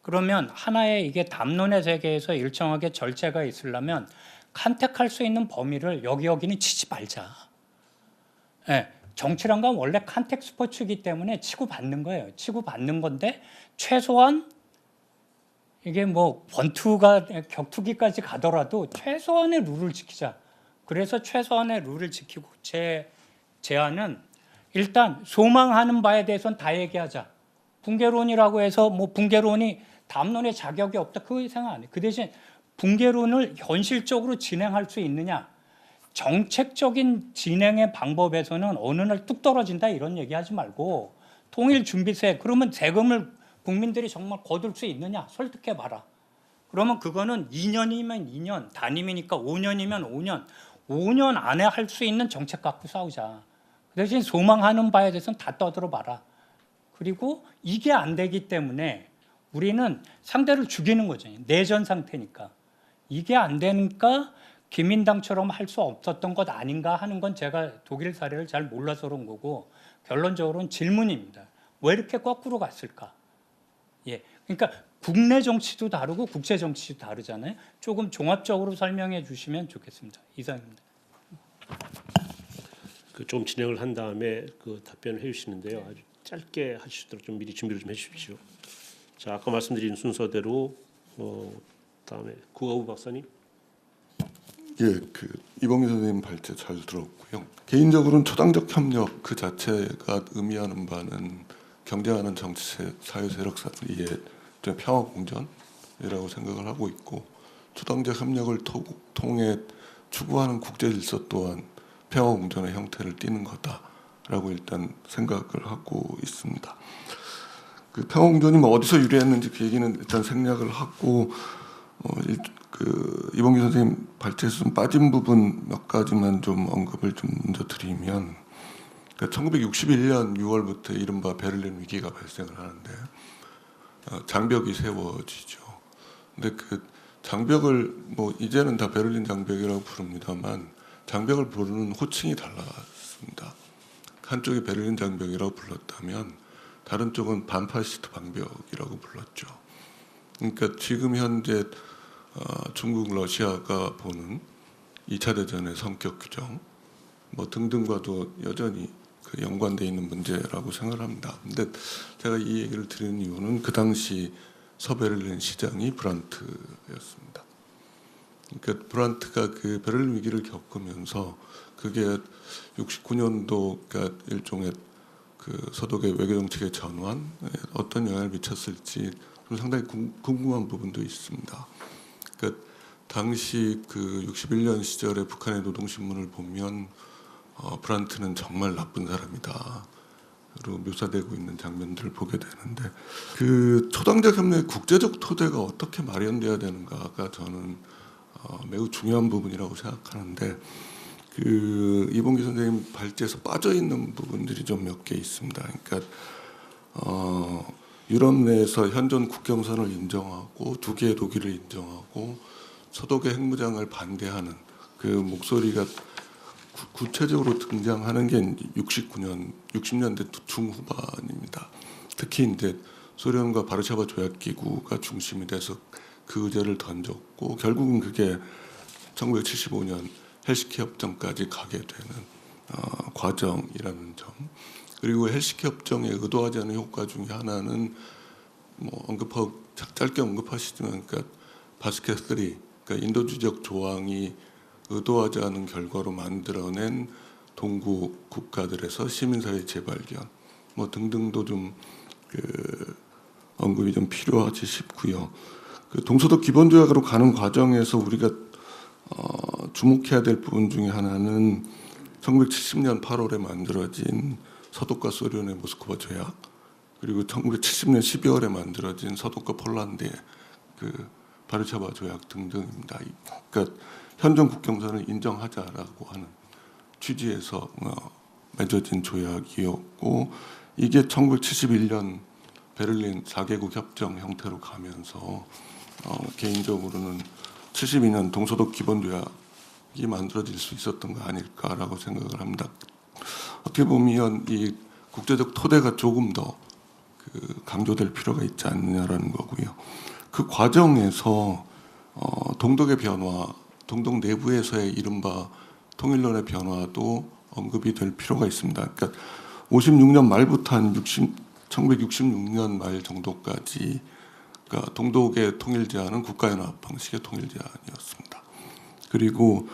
그러면 하나의 이게 담론의 세계에서 일정하게 절제가 있으려면 컨택할 수 있는 범위를 여기는 치지 말자. 네, 정치란 건 원래 컨택 스포츠이기 때문에 치고받는 거예요. 치고받는 건데 최소한 이게 뭐 권투가 격투기까지 가더라도 최소한의 룰을 지키자. 그래서 최소한의 룰을 지키고 제 제안은 일단 소망하는 바에 대해서는 다 얘기하자. 붕괴론이라고 해서 뭐 붕괴론이 담론의 자격이 없다. 그거 생각 안 해. 그 대신 붕괴론을 현실적으로 진행할 수 있느냐. 정책적인 진행의 방법에서는 어느 날 뚝 떨어진다 이런 얘기하지 말고 통일 준비세 그러면 세금을 국민들이 정말 거둘 수 있느냐 설득해봐라. 그러면 그거는 2년이면 2년, 단임이니까 5년이면 5년, 5년 안에 할 수 있는 정책 갖고 싸우자. 그 대신 소망하는 바에 대해서는 다 떠들어봐라. 그리고 이게 안 되기 때문에 우리는 상대를 죽이는 거죠. 내전 상태니까. 이게 안 되니까 기민당처럼 할 수 없었던 것 아닌가 하는 건 제가 독일 사례를 잘 몰라서 그런 거고 결론적으로는 질문입니다. 왜 이렇게 거꾸로 갔을까? 예, 그러니까 국내 정치도 다르고 국제 정치도 다르잖아요. 조금 종합적으로 설명해 주시면 좋겠습니다. 이상입니다. 좀 진행을 한 다음에 그 답변을 해주시는데요. 아주 짧게 하시도록 좀 미리 준비를 좀 해주십시오. 자, 아까 말씀드린 순서대로 다음에 구하우 박사님. 예, 이봉규 선생님 발제 잘 들었고요. 개인적으로는 초당적 협력 그 자체가 의미하는 바는 경쟁하는 정치 사회 세력 사이의 평화 공존이라고 생각을 하고 있고 초당적 협력을 통해 추구하는 국제 질서 또한 평화 공존의 형태를 띠는 거다라고 일단 생각을 하고 있습니다. 그 평화 공존이 뭐 어디서 유래했는지 그 얘기는 일단 생략을 하고 이봉규 선생님 발제에서 좀 빠진 부분 몇 가지만 좀 언급을 좀 먼저 드리면 1961년 6월부터 이른바 베를린 위기가 발생을 하는데 장벽이 세워지죠. 근데 그 장벽을 뭐 이제는 다 베를린 장벽이라고 부릅니다만 장벽을 부르는 호칭이 달랐습니다. 한쪽이 베를린 장벽이라고 불렀다면 다른 쪽은 반파시스트 방벽이라고 불렀죠. 그러니까 지금 현재 중국, 러시아가 보는 2차 대전의 성격 규정 뭐 등등과도 여전히 그 연관돼 있는 문제라고 생각을 합니다. 근데 제가 이 얘기를 드리는 이유는 그 당시 서베를린 시장이 브란트였습니다. 그러니까 브란트가 그 베를린 위기를 겪으면서 그게 69년도 일종의 그 서독의 외교 정책의 전환에 어떤 영향을 미쳤을지 좀 상당히 궁금한 부분도 있습니다. 그러니까 당시 그 61년 시절에 북한의 노동신문을 보면 브란트는 정말 나쁜 사람이다. 로 묘사되고 있는 장면들을 보게 되는데 그 초당적 협력의 국제적 토대가 어떻게 마련돼야 되는가가 저는 매우 중요한 부분이라고 생각하는데 그 이봉규 선생님 발제에서 빠져 있는 부분들이 좀 몇 개 있습니다. 그러니까 유럽 내에서 현존 국경선을 인정하고 두 개의 독일을 인정하고 서독의 핵무장을 반대하는 그 목소리가 구체적으로 등장하는 게 69년, 60년대 중후반입니다. 특히 이제 소련과 바르샤바 조약기구가 중심이 돼서 그 의제를 던졌고 결국은 그게 1975년 헬싱키 협정까지 가게 되는 과정이라는 점. 그리고 헬싱키 협정에 의도하지 않은 효과 중에 하나는 뭐 짧게 언급하시지만 그러니까 바스켓 3, 그러니까 인도주의적 조항이 의도하지 않은 결과로 만들어낸 동구 국가들에서 시민사회 재발견 뭐 등등도 좀 언급이 좀 필요하지 싶고요. 그 동서독 기본조약으로 가는 과정에서 우리가 주목해야 될 부분 중에 하나는 1970년 8월에 만들어진 서독과 소련의 모스크바 조약, 그리고 1970년 12월에 만들어진 서독과 폴란드의 그 바르샤바 조약 등등입니다. 그러니까 현존 국경선을 인정하자라고 하는 취지에서 맺어진 조약이었고, 이게 1971년 베를린 4개국 협정 형태로 가면서 개인적으로는 72년 동서독 기본조약이 만들어질 수 있었던 거 아닐까라고 생각을 합니다. 어떻게 보면 이 국제적 토대가 조금 더 강조될 필요가 있지 않느냐라는 거고요. 그 과정에서 동독의 변화, 동독 내부에서의 이른바 통일론의 변화도 언급이 될 필요가 있습니다. 그러니까 56년 말부터 한 1966년 말 정도까지 그러니까 동독의 통일 제안은 국가연합 방식의 통일 제안이었습니다. 그리고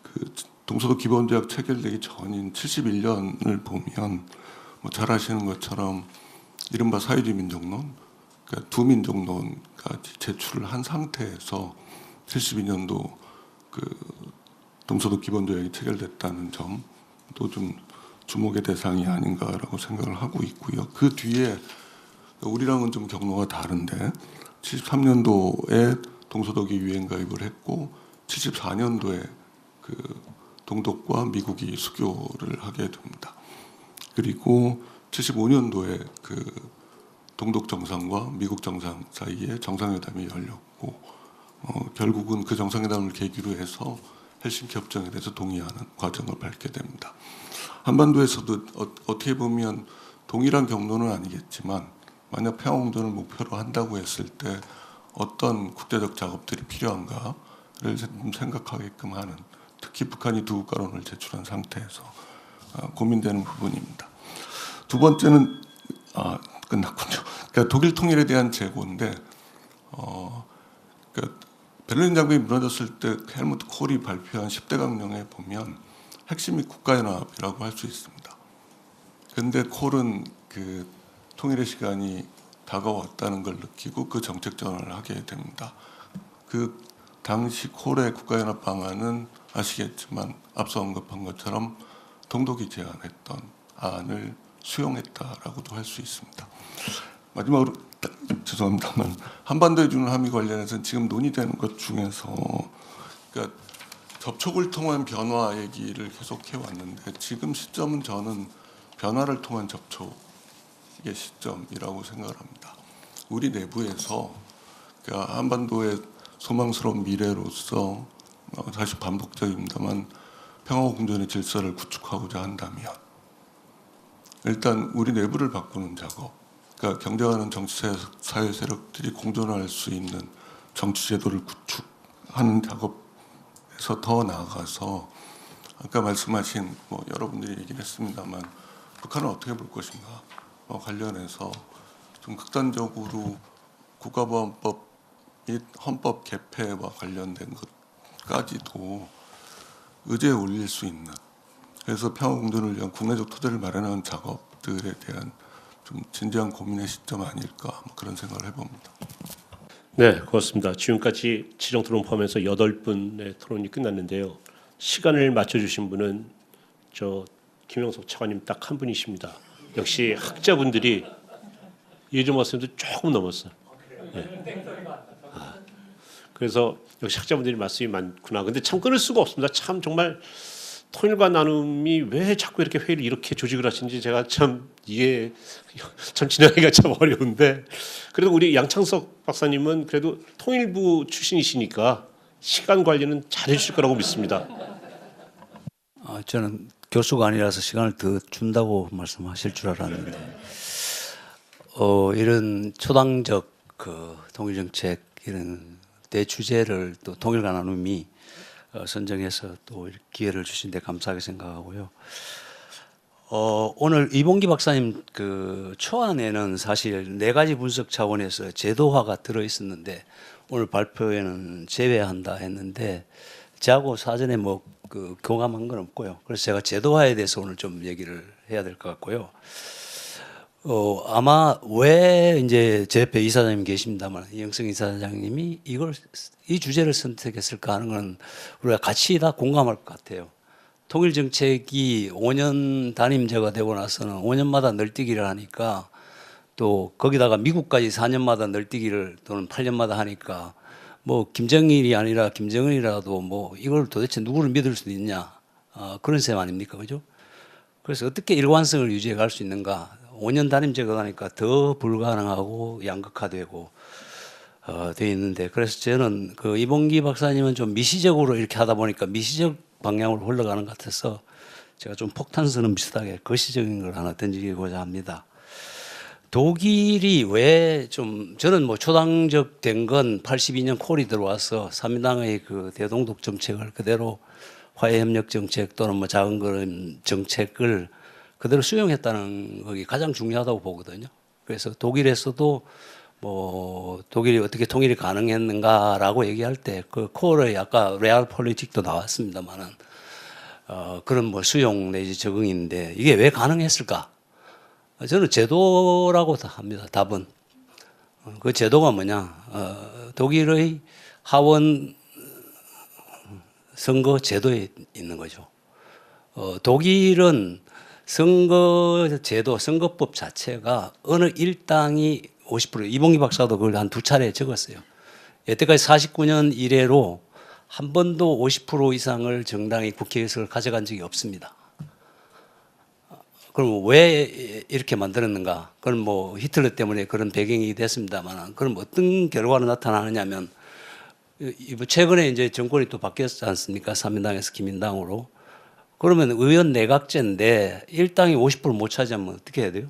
그 동서독 기본조약 체결되기 전인 71년을 보면 뭐 잘 아시는 것처럼 이른바 사회주의 민족론, 그러니까 두 민족론까지 제출을 한 상태에서 72년도 그 동서독 기본조약이 체결됐다는 점도 좀 주목의 대상이 아닌가라고 생각을 하고 있고요. 그 뒤에 우리랑은 좀 경로가 다른데 73년도에 동서독이 유엔 가입을 했고 74년도에 그 동독과 미국이 수교를 하게 됩니다. 그리고 75년도에 그 동독 정상과 미국 정상 사이에 정상회담이 열렸고 결국은 그 정상회담을 계기로 해서 헬싱키 협정에 대해서 동의하는 과정을 밟게 됩니다. 한반도에서도 어떻게 보면 동일한 경로는 아니겠지만 만약 평화공존을 목표로 한다고 했을 때 어떤 국제적 작업들이 필요한가를 좀 생각하게끔 하는, 특히 북한이 두 국가론을 제출한 상태에서 고민되는 부분입니다. 두 번째는 끝났군요. 그러니까 독일 통일에 대한 재고인데 그러니까 베를린 장벽이 무너졌을 때 헬무트 콜이 발표한 10대 강령에 보면 핵심이 국가연합이라고 할 수 있습니다. 그런데 콜은 그 통일의 시간이 다가왔다는 걸 느끼고 그 정책 전환을 하게 됩니다. 그 당시 콜의 국가연합 방안은 아시겠지만 앞서 언급한 것처럼 동독이 제안했던 안을 수용했다라고도 할 수 있습니다. 마지막으로 죄송합니다만 한반도에 주는 함의 관련해서는 지금 논의되는 것 중에서 그러니까 접촉을 통한 변화 얘기를 계속 해왔는데 지금 시점은 저는 변화를 통한 접촉의 시점이라고 생각을 합니다. 우리 내부에서 그러니까 한반도의 소망스러운 미래로서 사실 반복적입니다만 평화와 공존의 질서를 구축하고자 한다면 일단 우리 내부를 바꾸는 작업, 그러니까 경쟁하는 정치 사회 세력들이 공존할 수 있는 정치 제도를 구축하는 작업에서 더 나아가서 아까 말씀하신 뭐 여러분들이 얘기를 했습니다만 북한을 어떻게 볼 것인가 관련해서 좀 극단적으로 국가보안법 및 헌법 개폐와 관련된 것까지도 의제에 올릴 수 있는, 그래서 평화 공존을 위한 국내적 토대를 마련하는 작업들에 대한 좀 진지한 고민의 시점 아닐까 그런 생각을 해봅니다. 네, 고맙습니다. 지금까지 지정 토론 포함해서 8분의 토론이 끝났는데요. 시간을 맞춰주신 분은 저 김영석 차관님 딱 한 분이십니다. 역시 학자분들이 예전 말씀도 조금 넘었어요. 네. 그래서 역시 학자분들이 말씀이 많구나. 근데 참 끊을 수가 없습니다. 참 정말 통일과 나눔이 왜 자꾸 이렇게 회의를 이렇게 조직을 하시는지 제가 참 이게 참 진행하기가 참 어려운데, 그래도 우리 양창석 박사님은 그래도 통일부 출신이시니까 시간 관리는 잘해주실 거라고 믿습니다. 저는 교수가 아니라서 시간을 더 준다고 말씀하실 줄 알았는데 이런 초당적 그 통일정책 이런 대주제를 또 통일가나눔이 선정해서 또 이렇게 기회를 주신 데 감사하게 생각하고요. 오늘 이봉기 박사님 그 초안에는 사실 4가지 분석 차원에서 제도화가 들어 있었는데 오늘 발표에는 제외한다 했는데 저하고 사전에 뭐 그 교감한 건 없고요. 그래서 제가 제도화에 대해서 오늘 좀 얘기를 해야 될 것 같고요. 아마 왜 이제 제 옆에 이사장님 계십니다만 이영성 이사장님이 이 주제를 선택했을까 하는 건 우리가 같이 다 공감할 것 같아요. 통일 정책이 5년 단임제가 되고 나서는 5년마다 널뛰기를 하니까 또 거기다가 미국까지 4년마다 널뛰기를 또는 8년마다 하니까 뭐 김정일이 아니라 김정은이라도 뭐 이걸 도대체 누구를 믿을 수 있냐 그런 셈 아닙니까, 그죠? 그래서 어떻게 일관성을 유지해 갈 수 있는가? 5년 단임제가 가니까 더 불가능하고 양극화되고 돼 있는데 그래서 저는 그 이봉기 박사님은 좀 미시적으로 이렇게 하다 보니까 미시적 방향으로 흘러가는 것 같아서 제가 좀 폭탄선언 비슷하게 거시적인 걸 하나 던지고자 합니다. 독일이 왜 좀 저는 뭐 초당적 된 건 82년 콜이 들어와서 삼인당의 그 대동독 정책을 그대로 화해협력 정책 또는 뭐 작은 그런 정책을 그대로 수용했다는 것이 가장 중요하다고 보거든요. 그래서 독일에서도 뭐 독일이 어떻게 통일이 가능했는가라고 얘기할 때 그 콜의 아까 레알 폴리틱도 나왔습니다만은 그런 뭐 수용 내지 적응인데 이게 왜 가능했을까? 저는 제도라고 합니다. 답은 그 제도가 뭐냐? 독일의 하원 선거 제도에 있는 거죠. 독일은 선거 제도, 선거법 자체가 어느 일당이 50% 이봉기 박사도 그걸 한 2차례 적었어요. 여태까지 49년 이래로 한 번도 50% 이상을 정당이 국회에서 가져간 적이 없습니다. 그럼 왜 이렇게 만들었는가? 그건 뭐 히틀러 때문에 그런 배경이 됐습니다만, 그럼 어떤 결과로 나타나느냐면, 최근에 이제 정권이 또 바뀌었지 않습니까? 삼인당에서 기민당으로. 그러면 의원 내각제인데 일당이 50% 못 차지하면 어떻게 해야 돼요?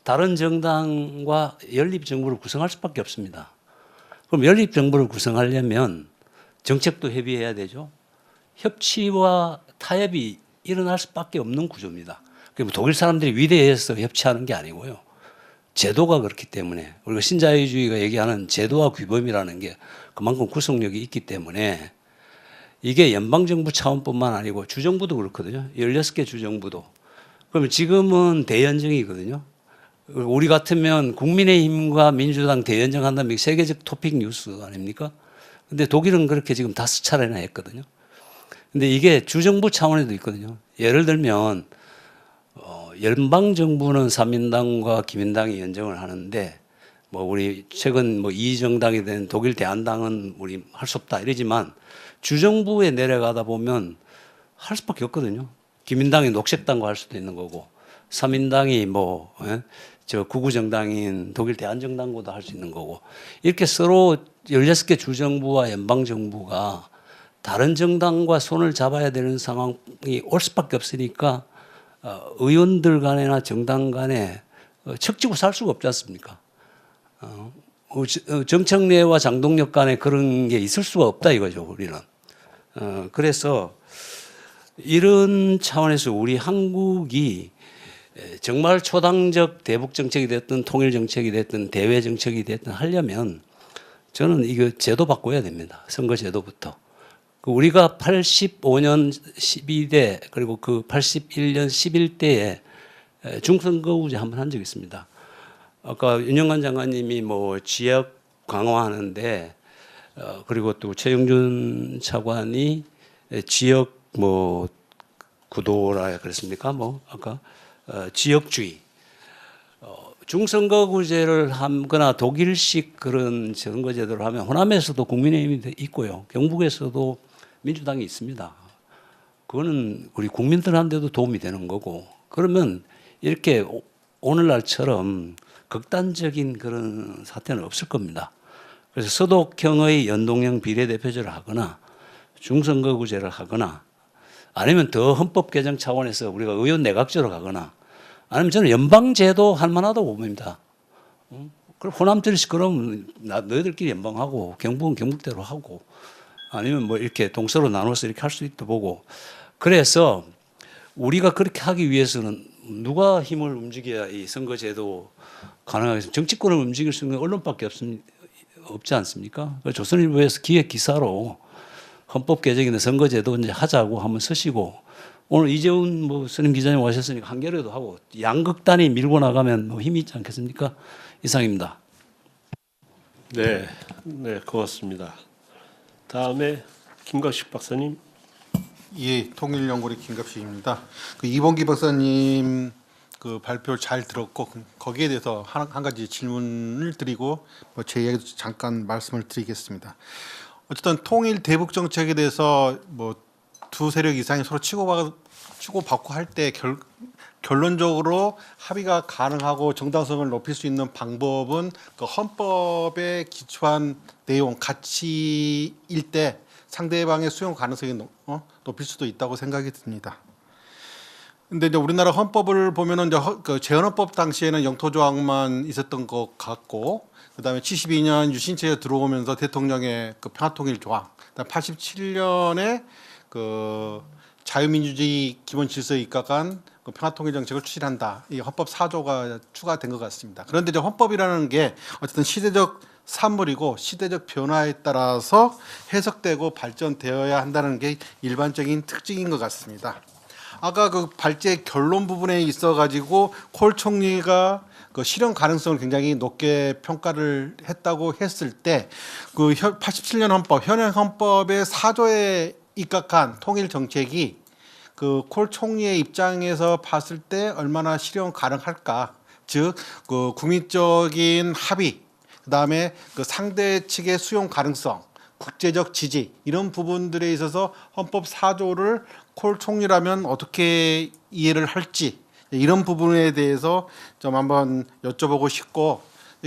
다른 정당과 연립정부를 구성할 수밖에 없습니다. 그럼 연립정부를 구성하려면 정책도 협의해야 되죠. 협치와 타협이 일어날 수밖에 없는 구조입니다. 그럼 독일 사람들이 위대해서 협치하는 게 아니고요. 제도가 그렇기 때문에 우리가 신자유주의가 얘기하는 제도와 규범이라는 게 그만큼 구속력이 있기 때문에 이게 연방정부 차원뿐만 아니고 주정부도 그렇거든요. 16개 주정부도. 그러면 지금은 대연정이거든요. 우리 같으면 국민의힘과 민주당 대연정 한다면 세계적 토픽 뉴스 아닙니까? 근데 독일은 그렇게 지금 5차례나 했거든요. 근데 이게 주정부 차원에도 있거든요. 예를 들면 연방정부는 삼인당과 기민당이 연정을 하는데 뭐 우리 최근 뭐 이정당이 된 독일 대한당은 우리 할 수 없다 이러지만 주정부에 내려가다 보면 할 수밖에 없거든요. 기민당이 녹색당과 할 수도 있는 거고 삼인당이 뭐 저 구구정당인 독일 대한정당과도 할 수 있는 거고 이렇게 서로 16개 주정부와 연방정부가 다른 정당과 손을 잡아야 되는 상황이 올 수밖에 없으니까 의원들 간에나 정당 간에 척지고 살 수가 없지 않습니까? 정청래와 장동혁 간에 그런 게 있을 수가 없다 이거죠, 우리는. 그래서 이런 차원에서 우리 한국이 정말 초당적 대북 정책이 됐든 통일 정책이 됐든 대외 정책이 됐든 하려면 저는 이거 제도 바꿔야 됩니다. 선거 제도부터. 우리가 85년 12대 그리고 그 81년 11대에 중선거구제 한번 한 적이 있습니다. 아까 윤영관 장관님이 뭐 지역 강화하는데 그리고 또 최영준 차관이 지역 뭐 구도라 그랬습니까? 뭐 아까 지역주의 중선거구제를 하거나 독일식 그런 선거제도를 하면 호남에서도 국민의힘이 있고요. 경북에서도 민주당이 있습니다. 그거는 우리 국민들한테도 도움이 되는 거고 그러면 이렇게 오늘날처럼 극단적인 그런 사태는 없을 겁니다. 그래서 서독형의 연동형 비례대표제를 하거나 중선거구제를 하거나 아니면 더 헌법 개정 차원에서 우리가 의원 내각제로 가거나 아니면 저는 연방제도 할 만하다고 봅니다. 그럼 호남들이 그럼 너희들끼리 연방하고 경북은 경북대로 하고 아니면 뭐 이렇게 동서로 나눠서 이렇게 할 수 있다 보고 그래서 우리가 그렇게 하기 위해서는 누가 힘을 움직여야 이 선거제도 가능하겠습니까? 정치권을 움직일 수 있는 언론밖에 없지 않습니까? 조선일보에서 기획 기사로 헌법 개정이나 선거제도 이제 하자고 한번 쓰시고 오늘 이재훈 뭐 스님 기자님 오셨으니까 한겨레도 하고 양극단이 밀고 나가면 뭐 힘이 있지 않겠습니까? 이상입니다. 네, 네, 고맙습니다. 다음에 김갑식 박사님. 예, 통일연구리 김갑식입니다. 그 이봉기 박사님 그 발표를 잘 들었고 거기에 대해서 한 가지 질문을 드리고 뭐 제 이야기도 잠깐 말씀을 드리겠습니다. 어쨌든 통일 대북 정책에 대해서 뭐 두 세력 이상이 서로 치고받고 할 때 결론적으로 합의가 가능하고 정당성을 높일 수 있는 방법은 그 헌법에 기초한 내용 가치일 때 상대방의 수용 가능성이 높일 수도 있다고 생각이 듭니다. 근데 이제 우리나라 헌법을 보면은 이제 그 재헌헌법 당시에는 영토 조항만 있었던 것 같고, 그다음에 72년 유신체에 들어오면서 대통령의 그 평화통일 조항, 그다음 87년에 그 자유민주주의 기본 질서에 입각한 그 평화통일 정책을 추진한다. 이 헌법 4조가 추가된 것 같습니다. 그런데 이제 헌법이라는 게 어쨌든 시대적 산물이고 시대적 변화에 따라서 해석되고 발전되어야 한다는 게 일반적인 특징인 것 같습니다. 아까 그 발제 결론 부분에 있어 가지고 콜 총리가 그 실현 가능성을 굉장히 높게 평가를 했다고 했을 때 그 87년 헌법, 현행 헌법의 4조에 입각한 통일 정책이 그 콜 총리의 입장에서 봤을 때 얼마나 실현 가능할까? 즉, 그 국민적인 합의, 그다음에 그 상대 측의 수용 가능성, 국제적 지지 이런 부분들에 있어서 헌법 4조를 콜 총리라면 어떻게 이해를 할지 이런 부분에 대해서 좀 한번 여쭤보고 싶고,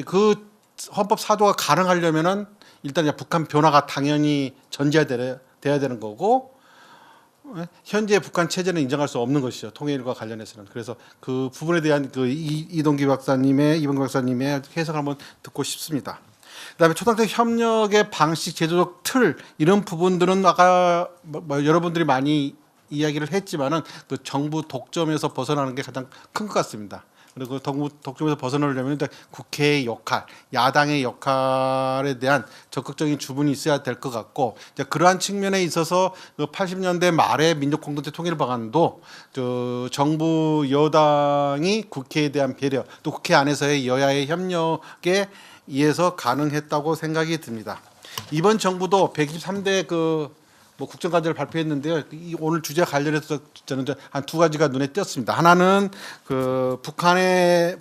그 헌법 4조가 가능하려면은 일단 북한 변화가 당연히 전제돼야 되는 거고, 현재 북한 체제는 인정할 수 없는 것이죠. 통일과 관련해서는. 그래서 그 부분에 대한 그 이봉기 박사님의 해석을 한번 듣고 싶습니다. 그다음에 초당적 협력의 방식, 제도적 틀 이런 부분들은 아까 뭐 여러분들이 많이 이야기를 했지만은 그 정부 독점에서 벗어나는 게 가장 큰 것 같습니다. 그리고 정부 독점에서 벗어나려면 일단 국회의 역할, 야당의 역할에 대한 적극적인 주문이 있어야 될 것 같고, 이제 그러한 측면에 있어서 그 80년대 말에 민족공동체 통일 방안도 저 정부 여당이 국회에 대한 배려, 또 국회 안에서의 여야의 협력에 의해서 가능했다고 생각이 듭니다. 이번 정부도 123대 뭐 국정과제를 발표했는데요. 오늘 주제 관련해서 저는 한 두 가지가 눈에 띄었습니다. 하나는 그 북한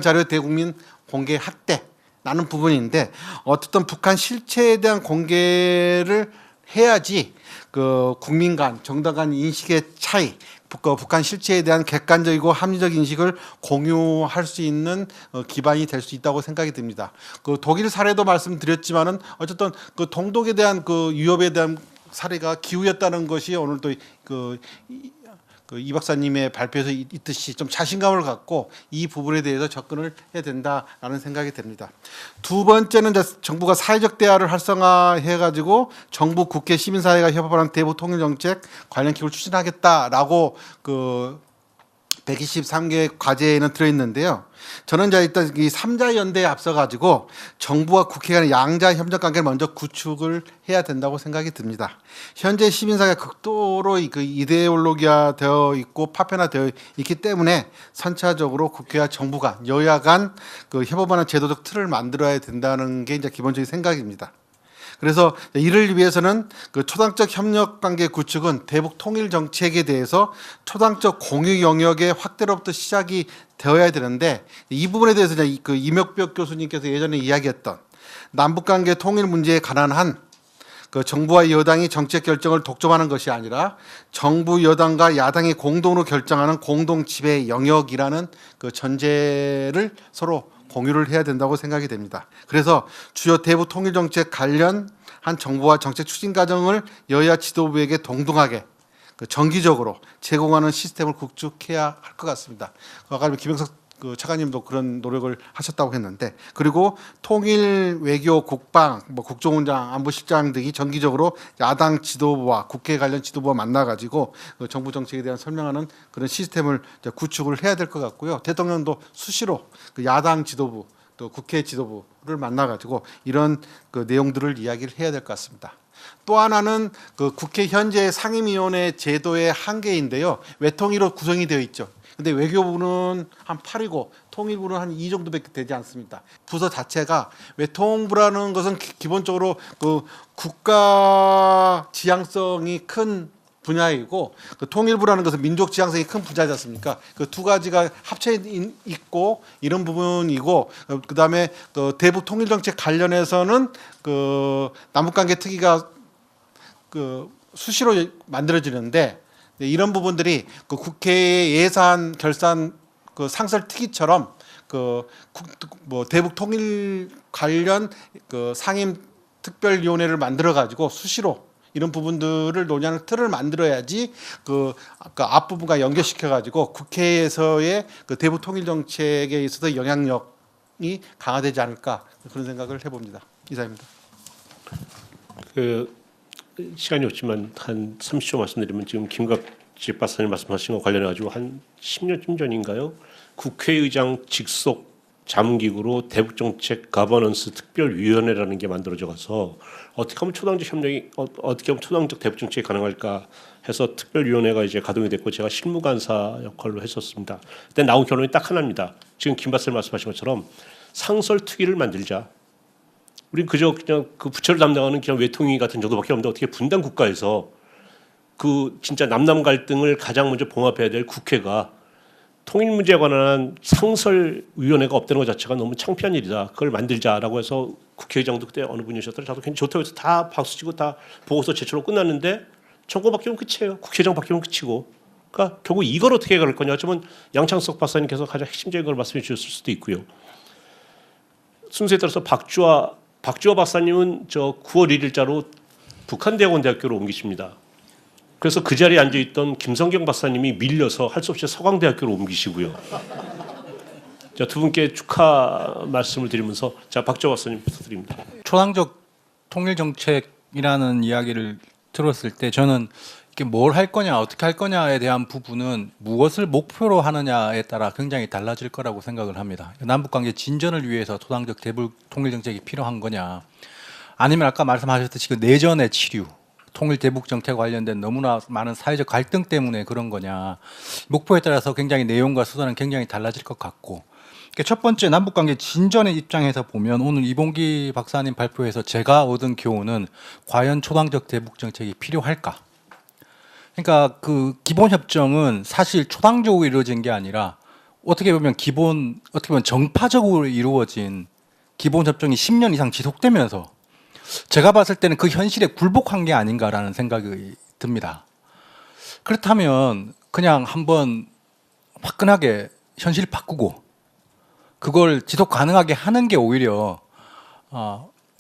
자료 대국민 공개 확대라는 부분인데, 어쨌든 북한 실체에 대한 공개를 해야지 그 국민 간, 정당 간 인식의 차이, 북한 실체에 대한 객관적이고 합리적 인식을 공유할 수 있는 기반이 될 수 있다고 생각이 듭니다. 그 독일 사례도 말씀드렸지만은 어쨌든 그 동독에 대한 그 유럽에 대한 사례가 기우였다는 것이 오늘도 이 박사님의 발표에서 있듯이 좀 자신감을 갖고 이 부분에 대해서 접근을 해야 된다라는 생각이 듭니다. 두 번째는 정부가 사회적 대화를 활성화해가지고 정부, 국회, 시민사회가 협업하는 대북 통일 정책 관련 기구를 추진하겠다라고 그 123개 과제에는 들어있는데요. 저는 이제 일단 이 3자 연대에 앞서 가지고 정부와 국회 간의 양자 협력 관계를 먼저 구축을 해야 된다고 생각이 듭니다. 현재 시민사회가 극도로 그 이데올로기화 되어 있고 파편화되어 있기 때문에 선차적으로 국회와 정부가 여야 간 그 협업하는 제도적 틀을 만들어야 된다는 게 이제 기본적인 생각입니다. 그래서 이를 위해서는 그 초당적 협력 관계 구축은 대북 통일 정책에 대해서 초당적 공유 영역의 확대로부터 시작이 되어야 되는데, 이 부분에 대해서 그 이명벽 교수님께서 예전에 이야기했던 남북 관계 통일 문제에 관한 한 그 정부와 여당이 정책 결정을 독점하는 것이 아니라 정부 여당과 야당이 공동으로 결정하는 공동 지배 영역이라는 그 전제를 서로 공유를 해야 된다고 생각이 됩니다. 그래서 주요 대북 통일 정책 관련 한 정부와 정책 추진 과정을 여야 지도부에게 동등하게 정기적으로 제공하는 시스템을 구축해야 할 것 같습니다. 아까 김영석 차관님도 그런 노력을 하셨다고 했는데, 그리고 통일 외교 국방 국정원장 안보실장 등이 정기적으로 야당 지도부와 국회 관련 지도부와 만나가지고 정부 정책에 대한 설명하는 그런 시스템을 구축을 해야 될 것 같고요. 대통령도 수시로 야당 지도부 또 국회 지도부를 만나가지고 이런 내용들을 이야기를 해야 될 것 같습니다. 또 하나는 국회 현재 상임위원회 제도의 한계인데요. 외통위로 구성이 되어 있죠. 근데 외교부는 한 8이고 통일부는 한 2 정도밖에 되지 않습니다. 부서 자체가 외통부라는 것은 기본적으로 국가 지향성이 큰 분야이고 통일부라는 것은 민족 지향성이 큰 분야지 않습니까? 그 두 가지가 합쳐 있고 이런 부분이고, 그다음에 대북 통일 정책 관련해서는 남북관계 특위가 수시로 만들어지는데, 이런 부분들이 국회 예산 결산 상설 특위처럼 대북 통일 관련 상임 특별위원회를 만들어 가지고 수시로 이런 부분들을 논의하는 틀을 만들어야지 앞부분과 연결시켜 가지고 국회에서의 대북 통일 정책에 있어서 영향력이 강화되지 않을까, 그런 생각을 해봅니다. 이상입니다. 시간이 없지만 한 30초 말씀드리면, 지금 김갑집 박사님 말씀하신 거 관련해 가지고 한 10년쯤 전인가요? 국회의장 직속 자문기구로 대북정책 가버넌스 특별위원회라는 게 만들어져 가서 어떻게 하면 초당적 협력이 어떻게 하면 초당적 대북정책이 가능할까 해서 특별위원회가 이제 가동이 됐고, 제가 실무간사 역할로 했었습니다. 그때 나온 결론이 딱 하나입니다. 지금 김 박사님 말씀하신 것처럼 상설특위를 만들자. 우리 그저 그냥 부처를 담당하는 그냥 외통위 같은 정도밖에 없는데, 어떻게 분단 국가에서 진짜 남남 갈등을 가장 먼저 봉합해야 될 국회가 통일 문제에 관한 상설위원회가 없다는 것 자체가 너무 창피한 일이다. 그걸 만들자라고 해서 국회의장도 그때 어느 분이셨더라. 저도 굉장히 좋다고 해서 다 박수치고 다 보고서 제출하고 끝났는데 청구 바뀌면 끝이에요. 국회의장 바뀌면 끝이고. 그러니까 결국 이걸 어떻게 갈 거냐. 어쩌면 양창석 박사님께서 가장 핵심적인 걸 말씀해 주셨을 수도 있고요. 순서에 따라서 박주화 박사님은 9월 1일자로 북한대학원대학교로 옮기십니다. 그래서 그 자리에 앉아있던 김성경 박사님이 밀려서 할 수 없이 서강대학교로 옮기시고요. 자, 두 분께 축하 말씀을 드리면서, 자, 박주화 박사님 부탁드립니다. 초당적 통일 정책이라는 이야기를 들었을 때 저는 이게 뭘 할 거냐, 어떻게 할 거냐에 대한 부분은 무엇을 목표로 하느냐에 따라 굉장히 달라질 거라고 생각을 합니다. 남북관계 진전을 위해서 초당적 대북 통일 정책이 필요한 거냐, 아니면 아까 말씀하셨듯이 내전의 치료, 통일 대북 정책 관련된 너무나 많은 사회적 갈등 때문에 그런 거냐, 목표에 따라서 굉장히 내용과 수단은 굉장히 달라질 것 같고, 첫 번째 남북관계 진전의 입장에서 보면 오늘 이봉기 박사님 발표에서 제가 얻은 교훈은 과연 초당적 대북 정책이 필요할까? 그러니까 기본 협정은 사실 초당적으로 이루어진 게 아니라 어떻게 보면 정파적으로 이루어진 기본 협정이 10년 이상 지속되면서 제가 봤을 때는 그 현실에 굴복한 게 아닌가라는 생각이 듭니다. 그렇다면 그냥 한번 화끈하게 현실 바꾸고 그걸 지속 가능하게 하는 게 오히려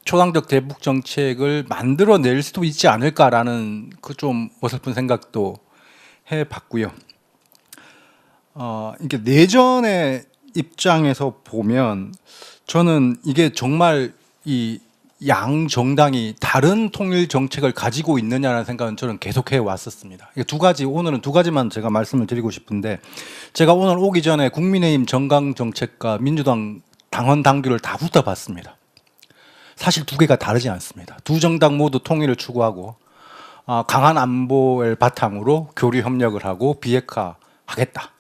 초당적 대북 정책을 만들어낼 수도 있지 않을까라는 좀 어설픈 생각도 해봤고요. 이게 내전의 입장에서 보면 저는 이게 정말 이 양 정당이 다른 통일 정책을 가지고 있느냐라는 생각은 저는 계속해 왔었습니다. 오늘은 두 가지만 제가 말씀을 드리고 싶은데, 제가 오늘 오기 전에 국민의힘 정강 정책과 민주당 당헌 당규를 다 훑어봤습니다. 사실 두 개가 다르지 않습니다. 두 정당 모두 통일을 추구하고 강한 안보를 바탕으로 교류 협력을 하고 비핵화하겠다.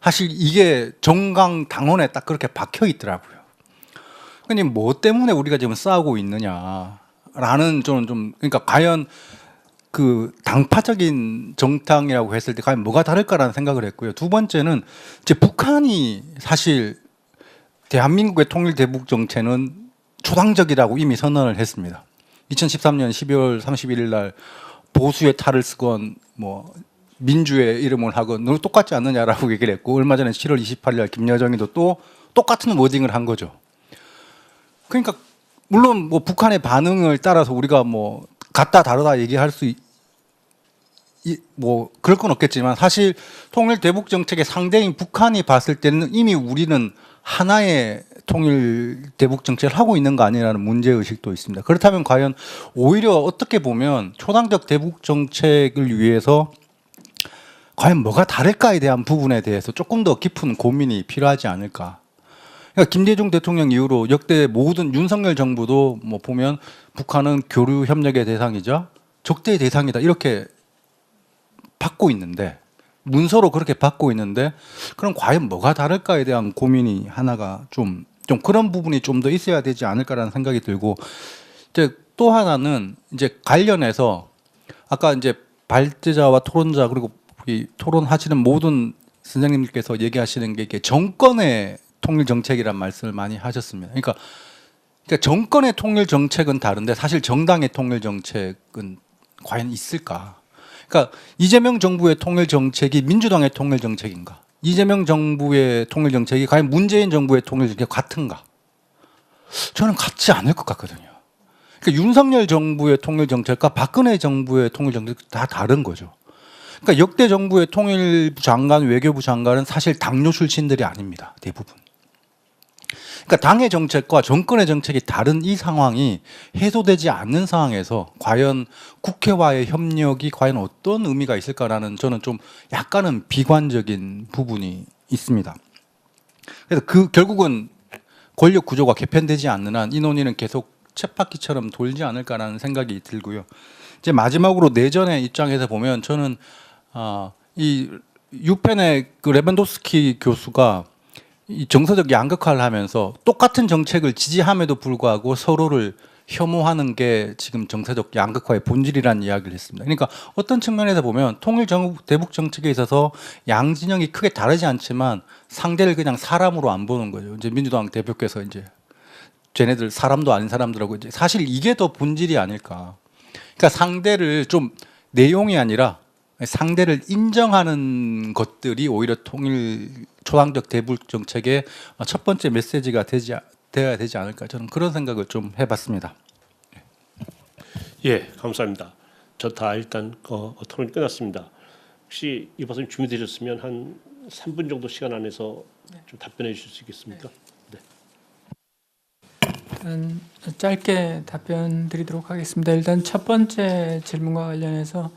사실 이게 정강 당헌에 딱 그렇게 박혀 있더라고요. 근데 뭐 때문에 우리가 지금 싸우고 있느냐라는 저는 그러니까 과연 당파적인 정당이라고 했을 때 과연 뭐가 다를까라는 생각을 했고요. 두 번째는 이제 북한이 사실 대한민국의 통일 대북 정책은 초당적이라고 이미 선언을 했습니다. 2013년 12월 31일 날 보수의 탈을 쓰건 민주의 이름을 하건 너 똑같지 않느냐라고 얘기를 했고, 얼마 전에 7월 28일 날 김여정이도 또 똑같은 워딩을 한 거죠. 그러니까 물론 뭐 북한의 반응을 따라서 우리가 뭐 같다 다르다 얘기할 수 뭐 그럴 건 없겠지만 사실 통일 대북 정책의 상대인 북한이 봤을 때는 이미 우리는 하나의 통일 대북 정책을 하고 있는 거 아니라는 문제 의식도 있습니다. 그렇다면 과연 오히려 어떻게 보면 초당적 대북 정책을 위해서 과연 뭐가 다를까에 대한 부분에 대해서 조금 더 깊은 고민이 필요하지 않을까. 그러니까 김대중 대통령 이후로 역대 모든 윤석열 정부도 뭐 보면 북한은 교류 협력의 대상이자 적대의 대상이다 이렇게 받고 있는데 문서로 그렇게 받고 있는데 그럼 과연 뭐가 다를까에 대한 고민이 하나가 좀 그런 부분이 좀 더 있어야 되지 않을까라는 생각이 들고 이제 또 하나는 이제 관련해서 아까 이제 발제자와 토론자 그리고 이 토론하시는 모든 선생님들께서 얘기하시는 게 이게 정권의 통일 정책이란 말씀을 많이 하셨습니다. 그러니까 정권의 통일 정책은 다른데 사실 정당의 통일 정책은 과연 있을까? 그러니까 이재명 정부의 통일 정책이 민주당의 통일 정책인가? 이재명 정부의 통일 정책이 과연 문재인 정부의 통일 정책 같은가? 저는 같지 않을 것 같거든요. 그러니까 윤석열 정부의 통일 정책과 박근혜 정부의 통일 정책 다 다른 거죠. 그러니까 역대 정부의 통일부 장관, 외교부 장관은 사실 당뇨 출신들이 아닙니다. 대부분. 그러니까 당의 정책과 정권의 정책이 다른 이 상황이 해소되지 않는 상황에서 과연 국회와의 협력이 과연 어떤 의미가 있을까라는 저는 좀 약간은 비관적인 부분이 있습니다. 그래서 결국은 권력 구조가 개편되지 않는 한 이 논의는 계속 쳇바퀴처럼 돌지 않을까라는 생각이 들고요. 이제 마지막으로 내전의 입장에서 보면 저는 이 유펜의 그 레반도스키 교수가 이 정서적 양극화를 하면서 똑같은 정책을 지지함에도 불구하고 서로를 혐오하는 게 지금 정서적 양극화의 본질이라는 이야기를 했습니다. 그러니까 어떤 측면에서 보면 통일 대북 정책에 있어서 양 진영이 크게 다르지 않지만 상대를 그냥 사람으로 안 보는 거죠. 이제 민주당 대표께서 이제 쟤네들 사람도 아닌 사람들하고 이제 사실 이게 더 본질이 아닐까. 그러니까 상대를 좀 내용이 아니라 상대를 인정하는 것들이 오히려 통일 초당적 대북 정책의 첫 번째 메시지가 되어야 되지 않을까 저는 그런 생각을 좀 해봤습니다. 예, 감사합니다. 저 다 일단 토론이 끝났습니다. 혹시 이 박사님 준비되셨으면 한 3분 정도 시간 안에서 좀 답변해 주실 수 있겠습니까? 네. 일단 짧게 답변 드리도록 하겠습니다. 일단 첫 번째 질문과 관련해서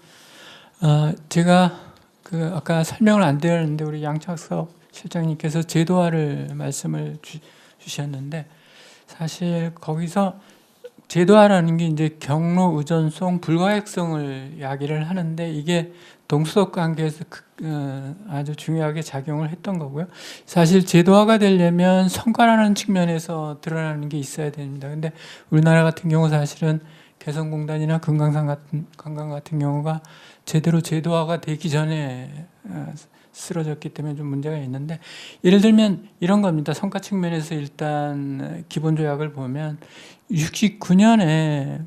제가 아까 설명을 안 드렸는데 우리 양착석 실장님께서 제도화를 말씀을 주셨는데 사실 거기서 제도화라는 게 이제 경로 의존성, 불가역성을 이야기를 하는데 이게 동서독 관계에서 아주 중요하게 작용을 했던 거고요. 사실 제도화가 되려면 성과라는 측면에서 드러나는 게 있어야 됩니다. 근데 우리나라 같은 경우 사실은 개성공단이나 금강산 관광 같은 경우가 제대로 제도화가 되기 전에 쓰러졌기 때문에 좀 문제가 있는데 예를 들면 이런 겁니다. 성과 측면에서 일단 기본조약을 보면 69년에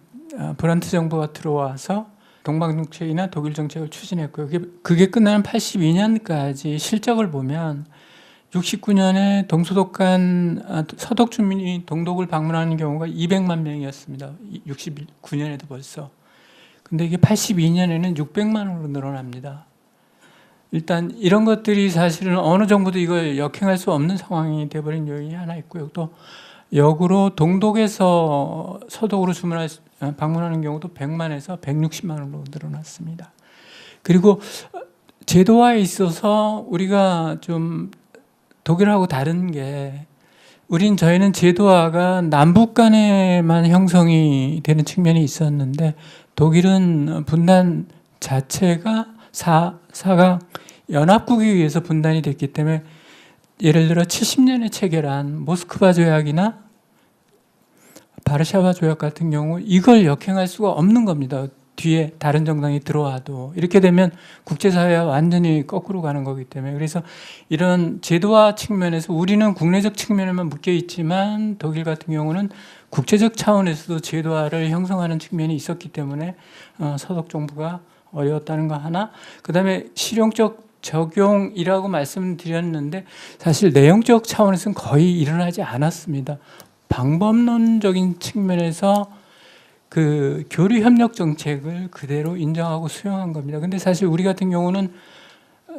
브란트 정부가 들어와서 동방정책이나 독일 정책을 추진했고요. 그게 끝나는 82년까지 실적을 보면 69년에 동서독 간 서독 주민이 동독을 방문하는 경우가 200만 명이었습니다. 69년에도 벌써. 근데 이게 82년에는 600만으로 늘어납니다. 일단 이런 것들이 사실은 어느 정부도 이걸 역행할 수 없는 상황이 돼버린 요인이 하나 있고요. 또 역으로 동독에서 서독으로 방문하는 경우도 100만에서 160만으로 늘어났습니다. 그리고 제도화에 있어서 우리가 좀 독일하고 다른 게 저희는 제도화가 남북 간에만 형성이 되는 측면이 있었는데 독일은 분단 자체가 사각 연합국에 의해서 분단이 됐기 때문에 예를 들어 70년에 체결한 모스크바 조약이나 바르샤바 조약 같은 경우 이걸 역행할 수가 없는 겁니다. 뒤에 다른 정당이 들어와도 이렇게 되면 국제사회와 완전히 거꾸로 가는 거기 때문에 그래서 이런 제도화 측면에서 우리는 국내적 측면에만 묶여 있지만 독일 같은 경우는 국제적 차원에서도 제도화를 형성하는 측면이 있었기 때문에 서독 정부가 어려웠다는 거 하나, 그다음에 실용적 적용이라고 말씀드렸는데 사실 내용적 차원에서는 거의 일어나지 않았습니다. 방법론적인 측면에서 그 교류 협력 정책을 그대로 인정하고 수용한 겁니다. 근데 사실 우리 같은 경우는